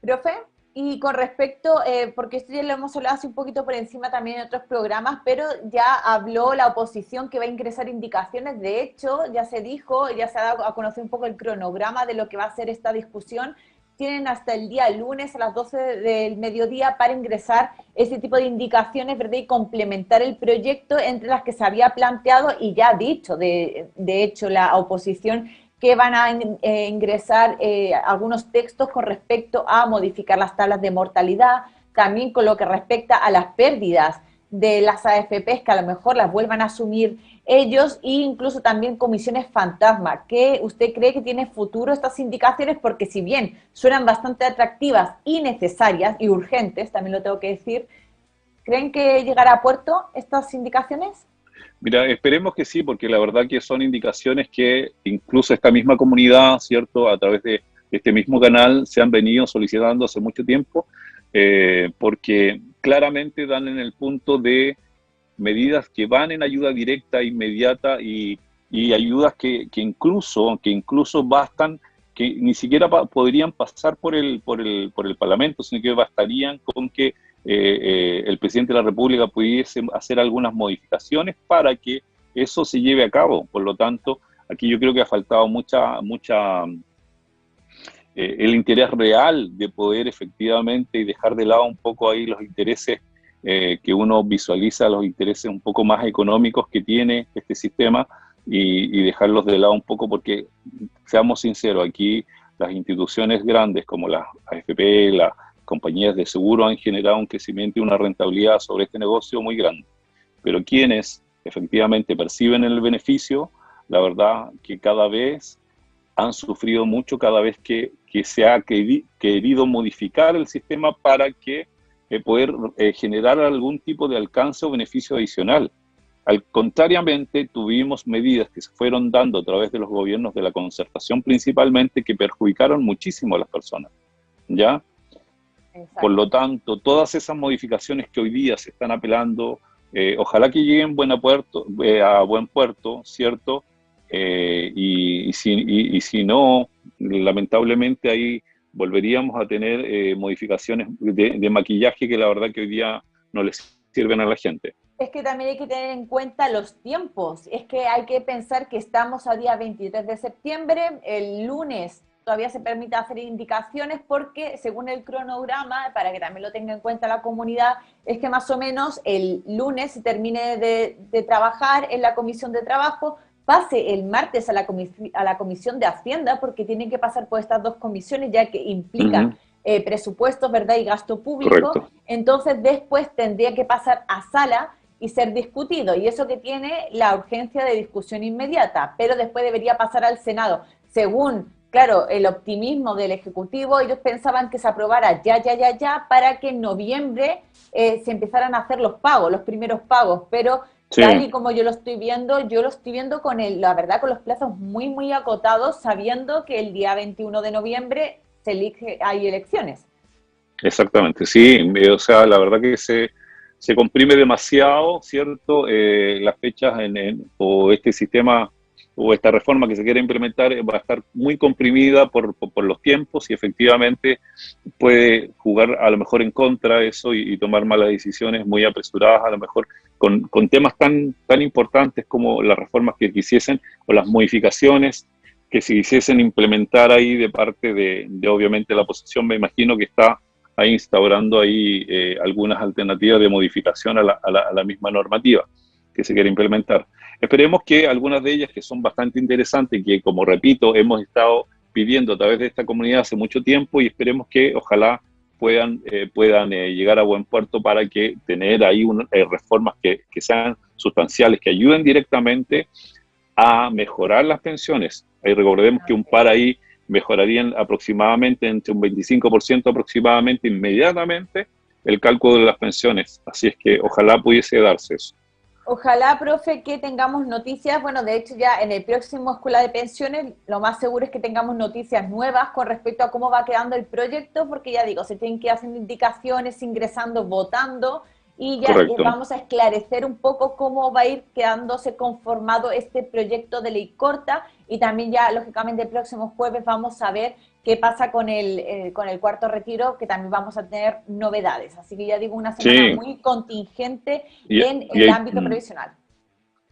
Profe, y con respecto, porque esto ya lo hemos hablado hace un poquito por encima también en otros programas, pero ya habló la oposición que va a ingresar indicaciones. De hecho, ya se dijo, ya se ha dado a conocer un poco el cronograma de lo que va a ser esta discusión. Tienen hasta el día lunes a las 12 del mediodía para ingresar ese tipo de indicaciones, ¿verdad? Y complementar el proyecto entre las que se había planteado y ya dicho, de hecho, la oposición, que van a ingresar algunos textos con respecto a modificar las tablas de mortalidad, también con lo que respecta a las pérdidas de las AFPs, que a lo mejor las vuelvan a asumir ellos, e incluso también comisiones fantasma. ¿Qué usted cree que tiene futuro estas indicaciones? Porque si bien suenan bastante atractivas y necesarias y urgentes, también lo tengo que decir, ¿creen que llegará a puerto estas indicaciones? Mira, esperemos que sí, porque la verdad que son indicaciones que incluso esta misma comunidad, ¿cierto?, a través de este mismo canal se han venido solicitando hace mucho tiempo, porque claramente dan en el punto de medidas que van en ayuda directa, inmediata y ayudas que incluso bastan, que ni siquiera podrían pasar por el Parlamento, sino que bastarían con que el presidente de la República pudiese hacer algunas modificaciones para que eso se lleve a cabo. Por lo tanto, aquí yo creo que ha faltado el interés real de poder efectivamente y dejar de lado un poco ahí los intereses que uno visualiza, los intereses un poco más económicos que tiene este sistema y dejarlos de lado un poco, porque seamos sinceros, aquí las instituciones grandes como la AFP, las compañías de seguro han generado un crecimiento y una rentabilidad sobre este negocio muy grande, pero quienes efectivamente perciben el beneficio, la verdad que cada vez han sufrido mucho cada vez que se ha querido modificar el sistema para que poder generar algún tipo de alcance o beneficio adicional. Contrariamente, tuvimos medidas que se fueron dando a través de los gobiernos de la concertación principalmente que perjudicaron muchísimo a las personas, ¿ya? Exacto. Por lo tanto, todas esas modificaciones que hoy día se están apelando, ojalá que lleguen a buen puerto, ¿cierto? Y si no, lamentablemente ahí volveríamos a tener modificaciones de maquillaje que la verdad que hoy día no les sirven a la gente. Es que también hay que tener en cuenta los tiempos. Es que hay que pensar que estamos a día 23 de septiembre, el lunes todavía se permite hacer indicaciones porque según el cronograma, para que también lo tenga en cuenta la comunidad, es que más o menos el lunes se termine de trabajar en la comisión de trabajo, pase el martes a la comisión de Hacienda, porque tienen que pasar por estas dos comisiones, ya que implica presupuestos, ¿verdad? Y gasto público. Correcto. Entonces después tendría que pasar a sala y ser discutido, y eso que tiene la urgencia de discusión inmediata, pero después debería pasar al Senado. Según, claro, el optimismo del Ejecutivo, ellos pensaban que se aprobara ya, para que en noviembre se empezaran a hacer los pagos, los primeros pagos, pero Sí, tal y como yo lo estoy viendo con la verdad, con los plazos muy, muy acotados, sabiendo que el día 21 de noviembre hay elecciones. exactamente, sí, o sea, la verdad que se comprime demasiado, ¿cierto? Las fechas o este sistema o esta reforma que se quiere implementar va a estar muy comprimida por los tiempos y efectivamente puede jugar a lo mejor en contra de eso y tomar malas decisiones muy apresuradas, a lo mejor con temas tan importantes como las reformas que quisiesen o las modificaciones que se quisiesen implementar ahí de parte de obviamente la oposición. Me imagino que está ahí instaurando ahí algunas alternativas de modificación a la misma normativa que se quiere implementar. Esperemos que algunas de ellas, que son bastante interesantes, que como repito, hemos estado pidiendo a través de esta comunidad hace mucho tiempo y esperemos que ojalá puedan llegar a buen puerto para que tener ahí reformas que sean sustanciales, que ayuden directamente a mejorar las pensiones. Ahí recordemos que un par ahí mejorarían aproximadamente entre un 25% aproximadamente inmediatamente el cálculo de las pensiones. Así es que ojalá pudiese darse eso. Ojalá, profe, que tengamos noticias. Bueno, de hecho ya en el próximo Escuela de Pensiones lo más seguro es que tengamos noticias nuevas con respecto a cómo va quedando el proyecto, porque ya digo, se tienen que ir haciendo indicaciones, ingresando, votando, y ya Correcto. vamos a esclarecer un poco cómo va a ir quedándose conformado este proyecto de ley corta, y también ya, lógicamente, el próximo jueves vamos a ver qué pasa con el cuarto retiro, que también vamos a tener novedades. Así que ya digo, una semana Sí, muy contingente y, en y el ahí, ámbito previsional.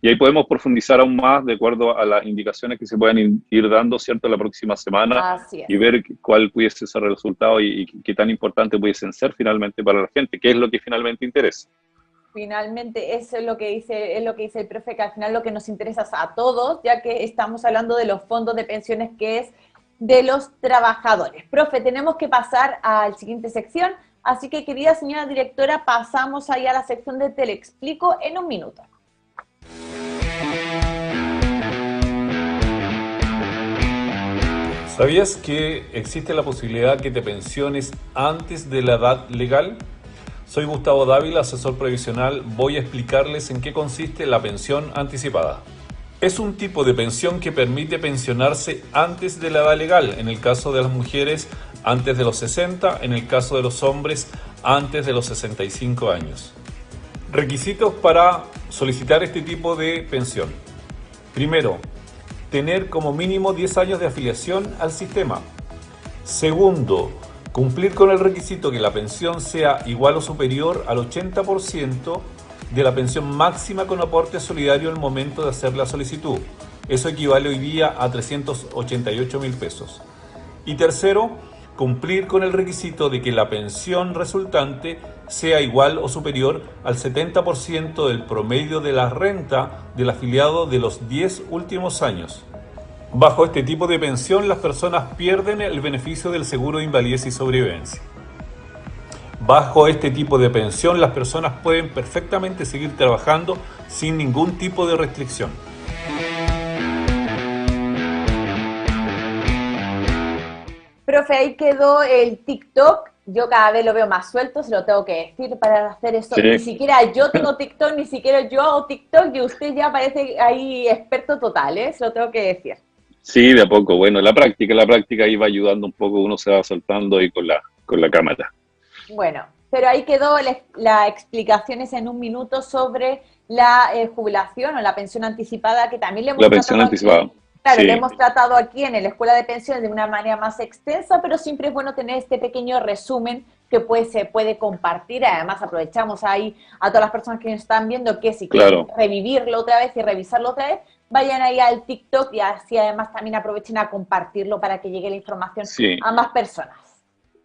y ahí podemos profundizar aún más de acuerdo a las indicaciones que se puedan ir dando, ¿cierto?, la próxima semana Así es. y ver cuál pudiese ser el resultado y qué tan importante pudiesen ser finalmente para la gente, qué es lo que finalmente interesa. Finalmente, eso es lo que dice el profe, que al final lo que nos interesa es a todos, ya que estamos hablando de los fondos de pensiones, que es de los trabajadores. Profe, tenemos que pasar a la siguiente sección, así que, querida señora directora, pasamos ahí a la sección de Te lo explico en un minuto. ¿Sabías que existe la posibilidad que te pensiones antes de la edad legal? Soy Gustavo Dávila, asesor previsional. Voy a explicarles en qué consiste la pensión anticipada. Es un tipo de pensión que permite pensionarse antes de la edad legal, en el caso de las mujeres antes de los 60, en el caso de los hombres antes de los 65 años. Requisitos para solicitar este tipo de pensión. Primero, tener como mínimo 10 años de afiliación al sistema. Segundo, cumplir con el requisito que la pensión sea igual o superior al 80% de la pensión máxima con aporte solidario al momento de hacer la solicitud. Eso equivale hoy día a 388.000 pesos. Y tercero, cumplir con el requisito de que la pensión resultante sea igual o superior al 70% del promedio de la renta del afiliado de los 10 últimos años. Bajo este tipo de pensión, las personas pierden el beneficio del seguro de invalidez y sobrevivencia. Bajo este tipo de pensión, las personas pueden perfectamente seguir trabajando sin ningún tipo de restricción. Profe, ahí quedó el TikTok. Yo cada vez lo veo más suelto, se lo tengo que decir para hacer eso. Sí, Ni siquiera yo tengo TikTok, ni siquiera yo hago TikTok, y usted ya parece ahí experto total, ¿eh? Se lo tengo que decir. sí, de a poco. Bueno, la práctica ahí va ayudando un poco, uno se va soltando ahí con la cámara. Bueno, pero ahí quedó la explicaciones en un minuto sobre la jubilación o la pensión anticipada, que también le La hemos pensión tratado anticipada. aquí. Claro, le Sí, hemos tratado aquí en la Escuela de Pensiones de una manera más extensa, pero siempre es bueno tener este pequeño resumen se puede compartir. Además, aprovechamos ahí a todas las personas que nos están viendo que si Claro. quieren revivirlo otra vez y revisarlo otra vez, vayan ahí al TikTok y así además también aprovechen a compartirlo para que llegue la información Sí. a más personas.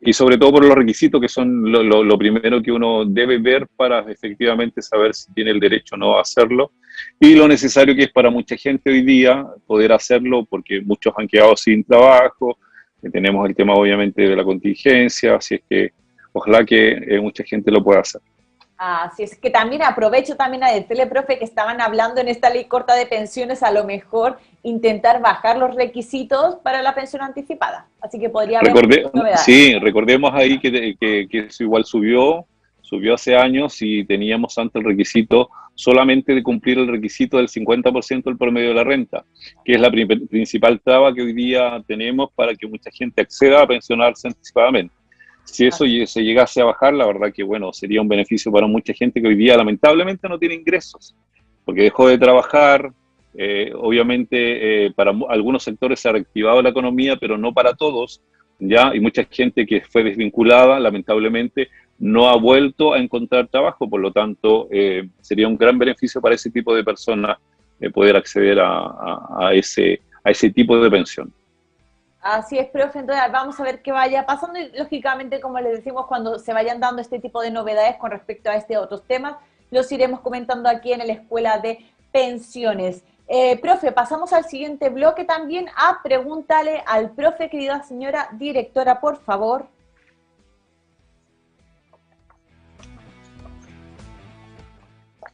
Y sobre todo por los requisitos, que son lo primero que uno debe ver para efectivamente saber si tiene el derecho o no a hacerlo, y lo necesario que es para mucha gente hoy día poder hacerlo, porque muchos han quedado sin trabajo, tenemos el tema obviamente de la contingencia, así es que ojalá que mucha gente lo pueda hacer. Así es que también aprovecho también a decirle, profe, que estaban hablando en esta ley corta de pensiones, a lo mejor intentar bajar los requisitos para la pensión anticipada. Así que podría haber novedades. Sí, recordemos ahí que eso igual subió hace años y teníamos antes el requisito solamente de cumplir el requisito del 50% del promedio de la renta, que es la principal traba que hoy día tenemos para que mucha gente acceda a pensionarse anticipadamente. Si eso se llegase a bajar, la verdad que bueno, sería un beneficio para mucha gente que hoy día lamentablemente no tiene ingresos, porque dejó de trabajar. Obviamente para algunos sectores se ha reactivado la economía, pero no para todos, ¿ya? Y mucha gente que fue desvinculada, lamentablemente, no ha vuelto a encontrar trabajo, por lo tanto, sería un gran beneficio para ese tipo de personas poder acceder a ese tipo de pensión. Así es, profe, entonces vamos a ver qué vaya pasando y lógicamente, como les decimos, cuando se vayan dando este tipo de novedades con respecto a otros temas, los iremos comentando aquí en la Escuela de Pensiones. Profe, pasamos al siguiente bloque también a Pregúntale al Profe, querida señora directora, por favor.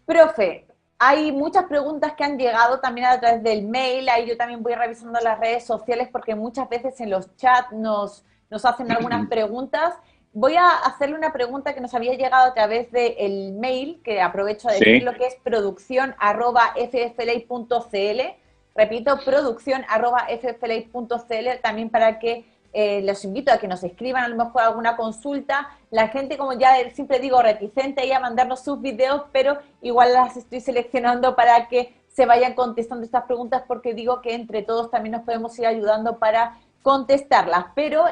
Profe, hay muchas preguntas que han llegado también a través del mail, ahí yo también voy revisando las redes sociales porque muchas veces en los chats nos hacen algunas preguntas. Voy a hacerle una pregunta que nos había llegado a través del mail, que aprovecho a decir lo que es producción@ffley.cl. Repito, producción@ffley.cl, también para que los invito a que nos escriban a lo mejor alguna consulta. La gente, como ya siempre digo, reticente ahí a mandarnos sus videos, pero igual las estoy seleccionando para que se vayan contestando estas preguntas, porque digo que entre todos también nos podemos ir ayudando para contestarlas. Pero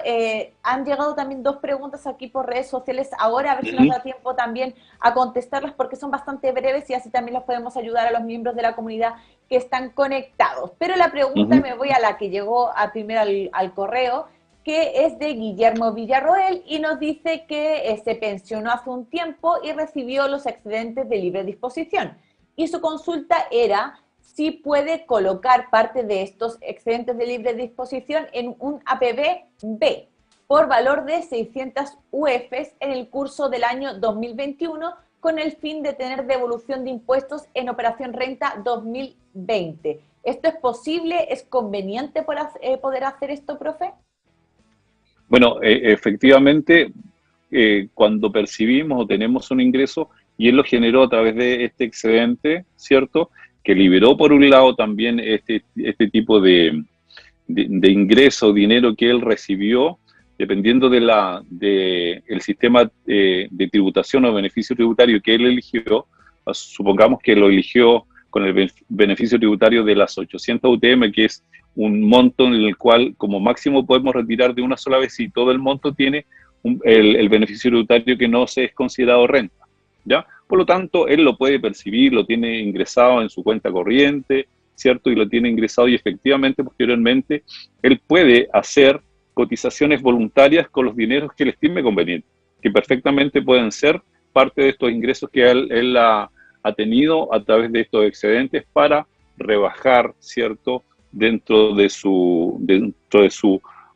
han llegado también 2 preguntas aquí por redes sociales ahora, a ver si nos da tiempo también a contestarlas, porque son bastante breves y así también los podemos ayudar a los miembros de la comunidad que están conectados. Pero la pregunta, me voy a la que llegó primero al correo, que es de Guillermo Villarroel y nos dice que se pensionó hace un tiempo y recibió los excedentes de libre disposición. Y su consulta era si puede colocar parte de estos excedentes de libre disposición en un APB B por valor de 600 UFs en el curso del año 2021 con el fin de tener devolución de impuestos en Operación Renta 2020. ¿Esto es posible? ¿Es conveniente poder hacer esto, profe? Bueno, efectivamente, cuando percibimos o tenemos un ingreso y él lo generó a través de este excedente, ¿cierto?, que liberó por un lado también este tipo de ingreso, dinero que él recibió, dependiendo del sistema de tributación o beneficio tributario que él eligió. Supongamos que lo eligió con el beneficio tributario de las 800 UTM, que es un monto en el cual como máximo podemos retirar de una sola vez y todo el monto tiene el beneficio tributario que no se es considerado renta, ¿ya? Por lo tanto, él lo puede percibir, lo tiene ingresado en su cuenta corriente, ¿cierto? Y lo tiene ingresado y efectivamente, posteriormente, él puede hacer cotizaciones voluntarias con los dineros que él estime conveniente, que perfectamente pueden ser parte de estos ingresos que él ha tenido a través de estos excedentes para rebajar, ¿cierto?, dentro de su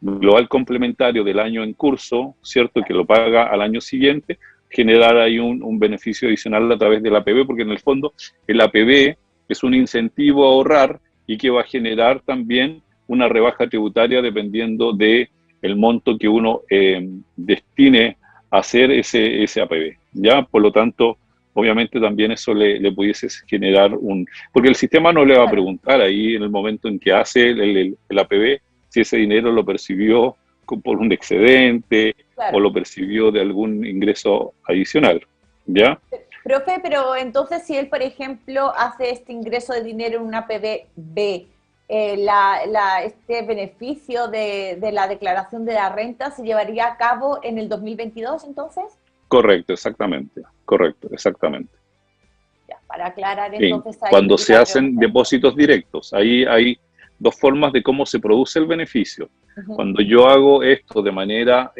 global complementario del año en curso, ¿cierto?, que lo paga al año siguiente, generar ahí un beneficio adicional a través del APB, porque en el fondo el APB es un incentivo a ahorrar y que va a generar también una rebaja tributaria dependiendo de el monto que uno destine a hacer ese APB, ¿ya? Por lo tanto, obviamente también eso le pudiese generar porque el sistema no le va a preguntar ahí en el momento en que hace el APB si ese dinero lo percibió por un excedente, o lo percibió de algún ingreso adicional, ¿ya? Profe, pero entonces si él, por ejemplo, hace este ingreso de dinero en una APB B, este beneficio de la declaración de la renta se llevaría a cabo en el 2022, entonces. Correcto, exactamente. Correcto, exactamente. Ya, para aclarar Sí. entonces ahí Cuando se la hacen pregunta. depósitos directos, ahí hay dos formas de cómo se produce el beneficio. Ujú. Cuando yo hago esto de manera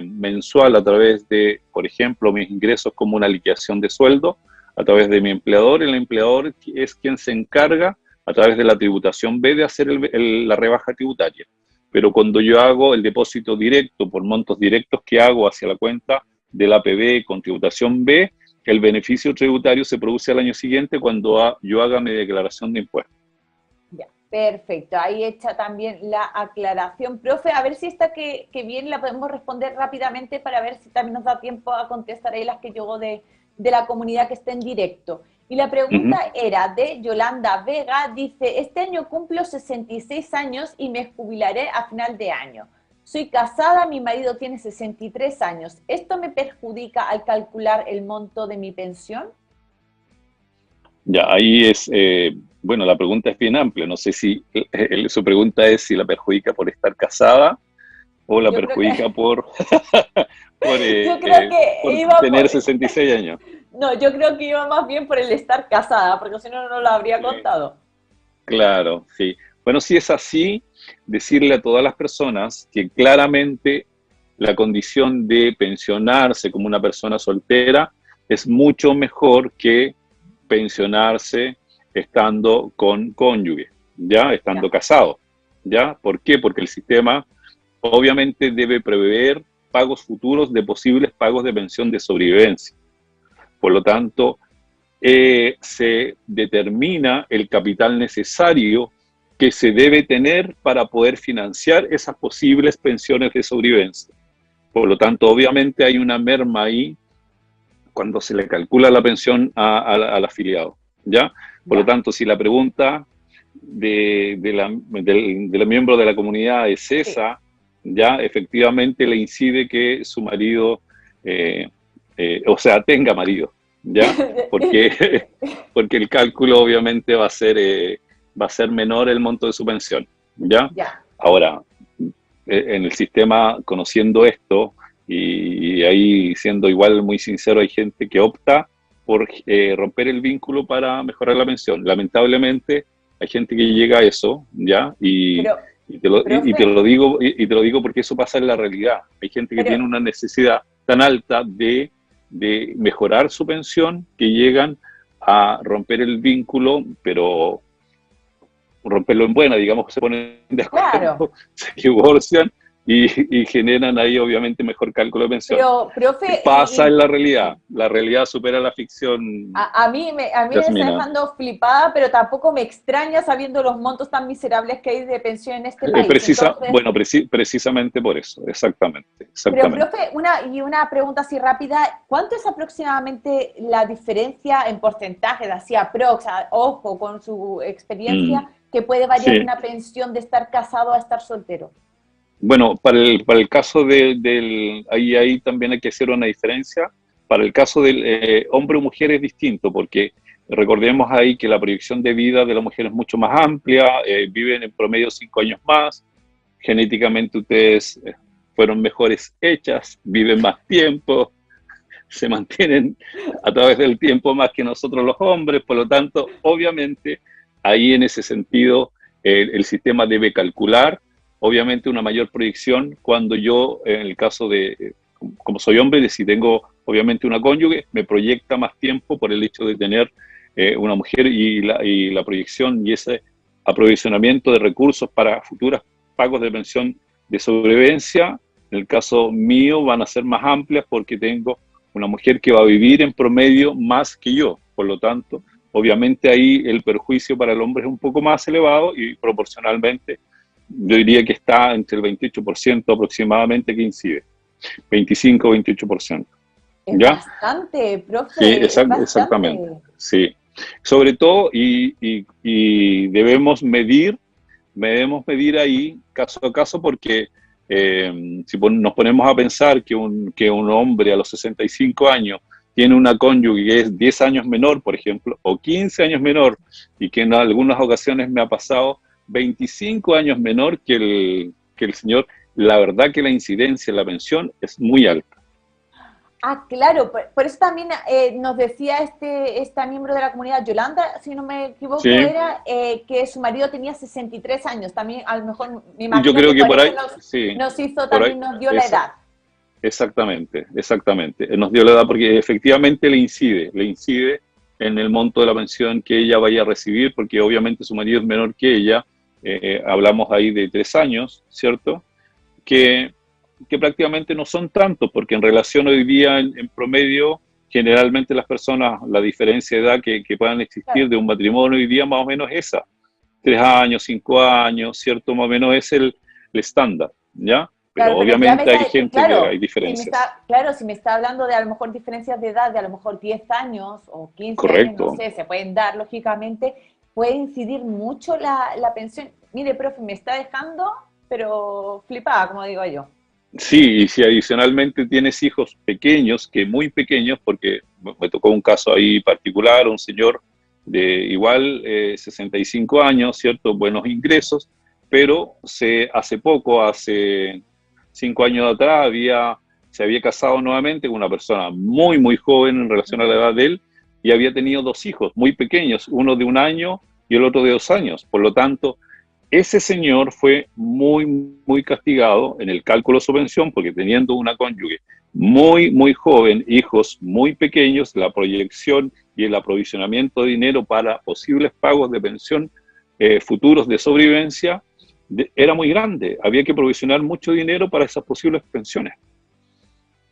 mensual a través de, por ejemplo, mis ingresos como una liquidación de sueldo, a través de mi empleador, el empleador es quien se encarga a través de la tributación B de hacer la rebaja tributaria. Pero cuando yo hago el depósito directo por montos directos que hago hacia la cuenta de la APB con tributación B, el beneficio tributario se produce al año siguiente cuando yo haga mi declaración de impuestos. Ya, perfecto. Ahí hecha también la aclaración. Profe, a ver si esta que viene la podemos responder rápidamente para ver si también nos da tiempo a contestar ahí las que llegó de la comunidad que está en directo. Y la pregunta era de Yolanda Vega, dice, este año cumplo 66 años y me jubilaré a final de año. Soy casada, mi marido tiene 63 años. ¿Esto me perjudica al calcular el monto de mi pensión? Ya, ahí es, bueno, la pregunta es bien amplia. No sé si su pregunta es si la perjudica por estar casada o la Yo creo perjudica que, por, yo creo por que iba tener 66 años. no, yo creo que iba más bien por el estar casada, porque si no, no lo habría contado. Claro, sí. Bueno, si es así, decirle a todas las personas que claramente la condición de pensionarse como una persona soltera es mucho mejor que pensionarse estando con cónyuge, ¿ya? Estando Ya. casado, ¿ya? ¿Por qué? Porque el sistema obviamente debe prever pagos futuros de posibles pagos de pensión de sobrevivencia. Por lo tanto, se determina el capital necesario que se debe tener para poder financiar esas posibles pensiones de sobrevivencia. Por lo tanto, obviamente hay una merma ahí cuando se le calcula la pensión al afiliado, ¿ya? Por lo tanto, si la pregunta de la miembro de la comunidad es esa, ya efectivamente le incide que su marido, o sea, tenga marido, ¿ya? Porque, porque el cálculo obviamente va a ser menor el monto de su pensión, ¿ya? Ya. Ahora, en el sistema, conociendo esto, y ahí siendo igual muy sincero, hay gente que opta por romper el vínculo para mejorar la pensión. Lamentablemente, hay gente que llega a eso, ¿ya? Pero, Y te lo profe, digo, y te lo digo porque eso pasa en la realidad. Hay gente que pero, tiene una necesidad tan alta de mejorar su pensión que llegan a romper el vínculo, pero romperlo en buena, digamos, se ponen de claro, acuerdo, se divorcian y generan ahí obviamente mejor cálculo de pensión. pero, profe, Pasa en la realidad supera la ficción, a mí me está Yasmina. dejando flipada, pero tampoco me extraña sabiendo los montos tan miserables que hay de pensión en este país. Entonces, Bueno, precisamente por eso, exactamente, pero, exactamente. profe, una pregunta así rápida, ¿cuánto es aproximadamente la diferencia en porcentaje de así aprox, ojo, con su Mm, experiencia, que puede variar sí. una pensión de estar casado a estar soltero? Bueno, para el caso ahí también hay que hacer una diferencia. Para el caso del hombre o mujer es distinto, porque recordemos ahí que la proyección de vida de la mujer es mucho más amplia, viven en promedio 5 años más, genéticamente ustedes fueron mejores hechas, viven más tiempo, se mantienen a través del tiempo más que nosotros los hombres, por lo tanto, obviamente, ahí en ese sentido, el sistema debe calcular, obviamente, una mayor proyección cuando yo, en el caso de, como soy hombre, de si tengo, obviamente, una cónyuge, me proyecta más tiempo por el hecho de tener una mujer y la proyección y ese aprovisionamiento de recursos para futuros pagos de pensión de sobrevivencia. En el caso mío van a ser más amplias porque tengo una mujer que va a vivir en promedio más que yo. Por lo tanto, obviamente ahí el perjuicio para el hombre es un poco más elevado y proporcionalmente yo diría que está entre el 28% aproximadamente que incide. 25-28%. Es ¿Ya? bastante, Sí, profe, es exactamente. bastante. Sí. Sobre todo, y debemos medir ahí caso a caso porque si nos ponemos a pensar que un hombre a los 65 años tiene una cónyuge que es 10 años menor, por ejemplo, o 15 años menor, y que en algunas ocasiones me ha pasado 25 años menor que el señor, la verdad que la incidencia en la pensión es muy alta. Ah, claro, por eso también nos decía esta miembro de la comunidad, Yolanda, si no me equivoco, Sí, era que su marido tenía 63 años. También, a lo mejor, me yo imagino creo que que por por eso ahí, sí, nos hizo, por ahí, también nos dio la esa- edad. exactamente, exactamente. Nos dio la edad porque efectivamente le incide en el monto de la pensión que ella vaya a recibir, porque obviamente su marido es menor que ella, hablamos ahí de 3 años, ¿cierto? Que, que prácticamente no son tantos, porque en relación hoy día, en promedio, generalmente las personas, la diferencia de edad que puedan existir Claro. de un matrimonio hoy día más o menos es esa, 3 años, 5 años, ¿cierto? Más o menos es el estándar, ¿ya? Pero Claro, pero ya me obviamente hay está, gente que claro, hay diferencias. claro, si me está hablando de a lo mejor diferencias de edad, de a lo mejor 10 años o 15 años, no Correcto. sé, se pueden dar, lógicamente, puede incidir mucho la pensión. Mire, profe, me está dejando, pero flipada, como digo yo. Sí, y si adicionalmente tienes hijos pequeños, que muy pequeños, porque me tocó un caso ahí particular, un señor de igual 65 años, ¿cierto? Buenos ingresos, pero hace poco, hace 5 años atrás, se había casado nuevamente con una persona muy, muy joven en relación a la edad de él y había tenido 2 hijos muy pequeños, uno de 1 año y el otro de 2 años. Por lo tanto, ese señor fue muy, muy castigado en el cálculo de su pensión porque teniendo una cónyuge muy, muy joven, hijos muy pequeños, la proyección y el aprovisionamiento de dinero para posibles pagos de pensión futuros de sobrevivencia era muy grande. Había que provisionar mucho dinero para esas posibles pensiones.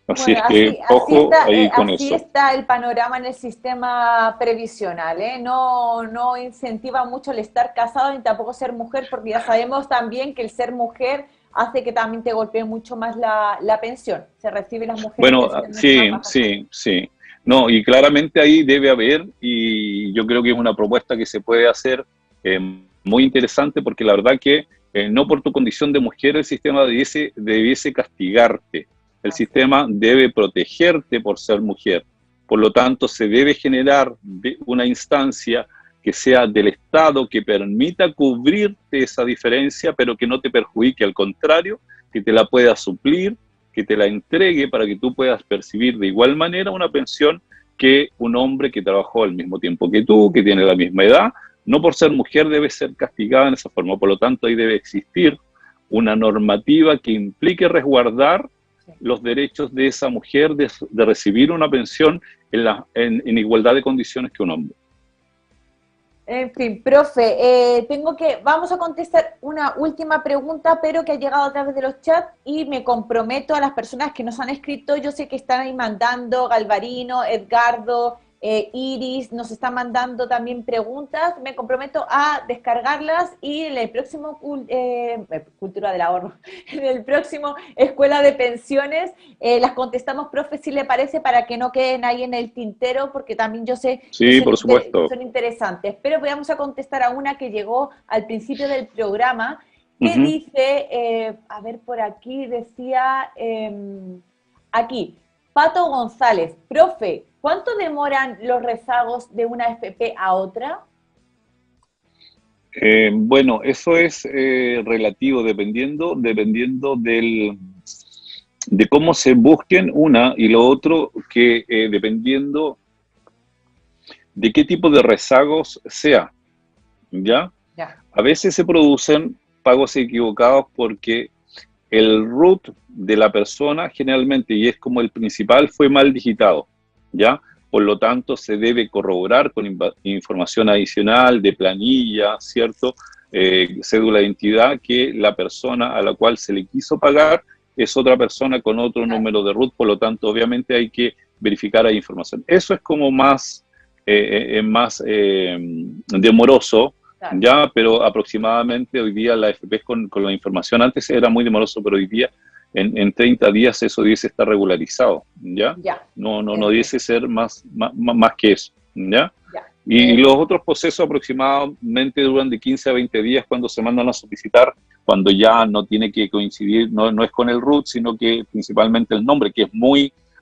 Así Bueno, es que, ojo ahí con así eso. está el panorama en el sistema previsional, ¿eh? No, no incentiva mucho el estar casado ni tampoco ser mujer, porque ya sabemos también que el ser mujer hace que también te golpee mucho más la pensión. Se reciben las mujeres Bueno, pensiones mucho más sí, bajas. sí, sí. No, y claramente ahí debe haber, y yo creo que es una propuesta que se puede hacer eh, muy interesante, porque la verdad que no por tu condición de mujer el sistema debiese castigarte. El Así sistema debe protegerte por ser mujer. Por lo tanto, se debe generar una instancia que sea del Estado, que permita cubrirte esa diferencia, pero que no te perjudique, al contrario, que te la pueda suplir, que te la entregue para que tú puedas percibir de igual manera una pensión que un hombre que trabajó al mismo tiempo que tú, que tiene la misma edad. No por ser mujer debe ser castigada en esa forma. Por lo tanto, ahí debe existir una normativa que implique resguardar sí. los derechos de esa mujer de recibir una pensión en igualdad de condiciones que un hombre. En fin, profe, vamos a contestar una última pregunta, pero que ha llegado a través de los chats y me comprometo a las personas que nos han escrito. Yo sé que están ahí mandando, Galvarino, Edgardo, Iris, nos están mandando también preguntas. Me comprometo a descargarlas y en el próximo Cultura del Ahorro, en el próximo Escuela de Pensiones, las contestamos, profe, si le parece, para que no queden ahí en el tintero, porque también yo sé que Sí, por supuesto. son interesantes. Pero vamos a contestar a una que llegó al principio del programa, que Uh-huh. dice, a ver, por aquí decía, aquí, Pato González, profe, ¿cuánto demoran los rezagos de una FP a otra? Bueno, eso es relativo, dependiendo de cómo se busquen una y lo otro, que dependiendo de qué tipo de rezagos sea, ¿ya? Ya. A veces se producen pagos equivocados porque el root de la persona generalmente, y es como el principal, fue mal digitado, ¿ya? Por lo tanto, se debe corroborar con información adicional de planilla, ¿cierto? Cédula de identidad, que la persona a la cual se le quiso pagar es otra persona con otro número de root, por lo tanto, obviamente hay que verificar ahí información. Eso es como más demoroso, Claro. ya, pero aproximadamente hoy día la FP con la información, antes era muy demoroso, pero hoy día en 30 días eso dice estar regularizado, ¿ya? Ya. No dice ser más que eso, ¿ya? Ya. Y los otros procesos aproximadamente duran de 15 a 20 días cuando se mandan a solicitar, cuando ya no tiene que coincidir, no es con el root, sino que principalmente el nombre, que es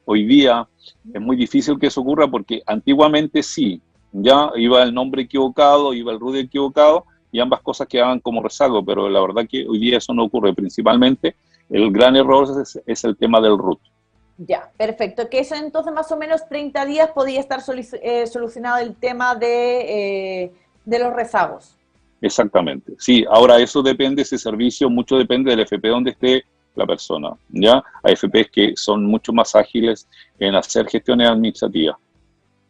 hoy día es muy difícil que eso ocurra porque antiguamente sí, ya iba el nombre equivocado, iba el root equivocado y ambas cosas quedaban como rezago, pero la verdad que hoy día eso no ocurre. Principalmente el gran error es el tema del root. Ya, perfecto. Que eso entonces más o menos 30 días podía estar solucionado el tema de los rezagos. Exactamente. Sí, ahora eso depende, ese servicio, mucho depende del FP donde esté la persona, ¿ya? Hay FPs que son mucho más ágiles en hacer gestiones administrativas.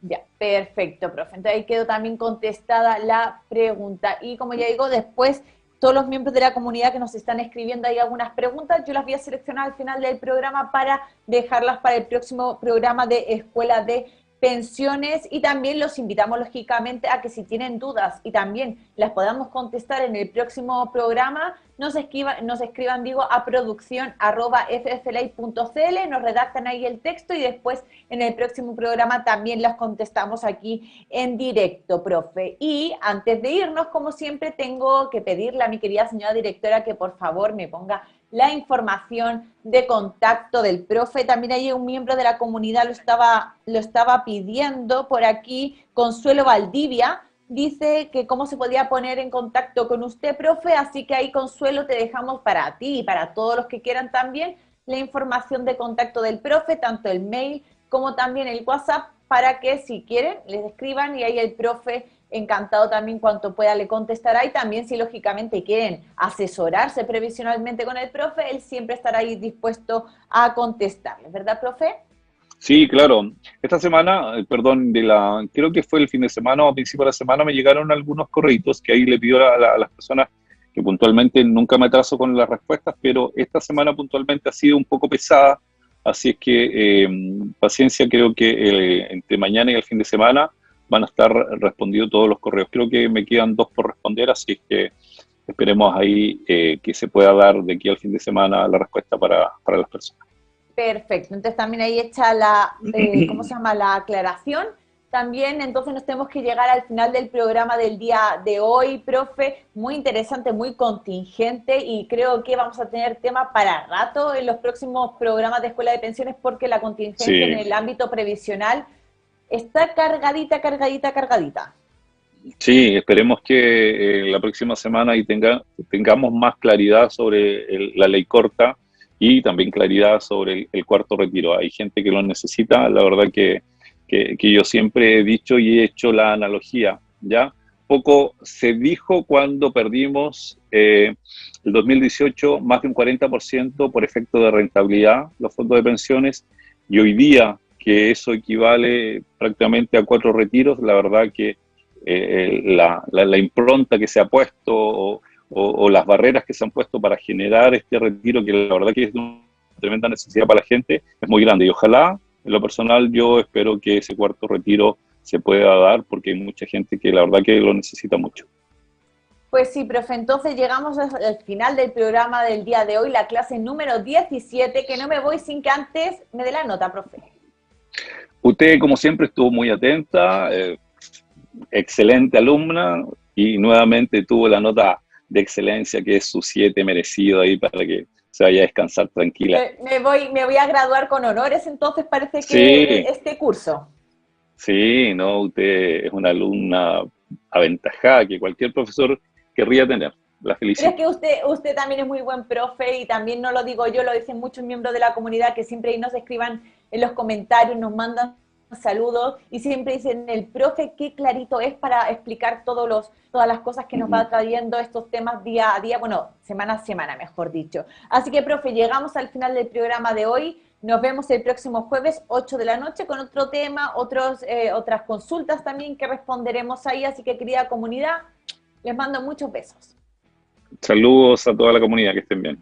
Ya, perfecto, profe. Entonces ahí quedó también contestada la pregunta. Y como ya digo, después todos los miembros de la comunidad que nos están escribiendo ahí algunas preguntas, yo las voy a seleccionar al final del programa para dejarlas para el próximo programa de Escuela de Pensiones, y también los invitamos lógicamente a que si tienen dudas y también las podamos contestar en el próximo programa, nos escriban digo, a producción@fflay.cl, nos redactan ahí el texto y después en el próximo programa también las contestamos aquí en directo, profe. Y antes de irnos, como siempre, tengo que pedirle a mi querida señora directora que por favor me ponga la información de contacto del profe. También hay un miembro de la comunidad, lo estaba pidiendo por aquí, Consuelo Valdivia, dice que cómo se podía poner en contacto con usted, profe, así que ahí, Consuelo, te dejamos para ti y para todos los que quieran también la información de contacto del profe, tanto el mail como también el WhatsApp, para que si quieren les escriban y ahí el profe encantado también cuanto pueda le contestará, y también si lógicamente quieren asesorarse previsionalmente con el profe, él siempre estará ahí dispuesto a contestarles, ¿verdad, profe? Sí, claro. Esta semana, perdón, creo que fue el fin de semana o a principio de la semana, me llegaron algunos correitos que ahí le pido a las personas que puntualmente nunca me atraso con las respuestas, pero esta semana puntualmente ha sido un poco pesada, así es que paciencia, creo que entre mañana y el fin de semana van a estar respondidos todos los correos. Creo que me quedan 2 por responder, así es que esperemos ahí que se pueda dar de aquí al fin de semana la respuesta para las personas. Perfecto, entonces también ahí está ¿cómo se llama? La aclaración. También entonces nos tenemos que llegar al final del programa del día de hoy, profe, muy interesante, muy contingente, y creo que vamos a tener tema para rato en los próximos programas de Escuela de Pensiones, porque la contingencia en Sí. el ámbito previsional está cargadita, cargadita, cargadita. Sí, esperemos que la próxima semana ahí tengamos más claridad sobre la ley corta y también claridad sobre el cuarto retiro. Hay gente que lo necesita, la verdad que yo siempre he dicho y he hecho la analogía, ¿ya? Poco se dijo cuando perdimos el 2018 más de un 40% por efecto de rentabilidad los fondos de pensiones, y hoy día que eso equivale prácticamente a 4 retiros, la verdad que la impronta que se ha puesto o las barreras que se han puesto para generar este retiro, que la verdad que es de una tremenda necesidad para la gente, es muy grande. Y ojalá, en lo personal, yo espero que ese cuarto retiro se pueda dar, porque hay mucha gente que la verdad que lo necesita mucho. Pues sí, profe, entonces llegamos al final del programa del día de hoy, la clase número 17, que no me voy sin que antes me dé la nota, profe. Usted, como siempre, estuvo muy atenta, excelente alumna, y nuevamente tuvo la nota de excelencia, que es su 7 merecido ahí para que se vaya a descansar tranquila. Me voy a graduar con honores, entonces parece que Sí, este curso. sí, no, usted es una alumna aventajada que cualquier profesor querría tener. La Pero es felicito. que usted también es muy buen profe, y también no lo digo yo, lo dicen muchos miembros de la comunidad que siempre ahí nos escriban en los comentarios, nos mandan saludos y siempre dicen: el profe qué clarito es para explicar todas las cosas que nos va trayendo estos temas día a día, bueno, semana a semana, mejor dicho. Así que, profe, llegamos al final del programa de hoy. Nos vemos el próximo jueves, 8 de la noche, con otro tema, otras consultas también que responderemos ahí. Así que, querida comunidad, les mando muchos besos. Saludos a toda la comunidad, que estén bien.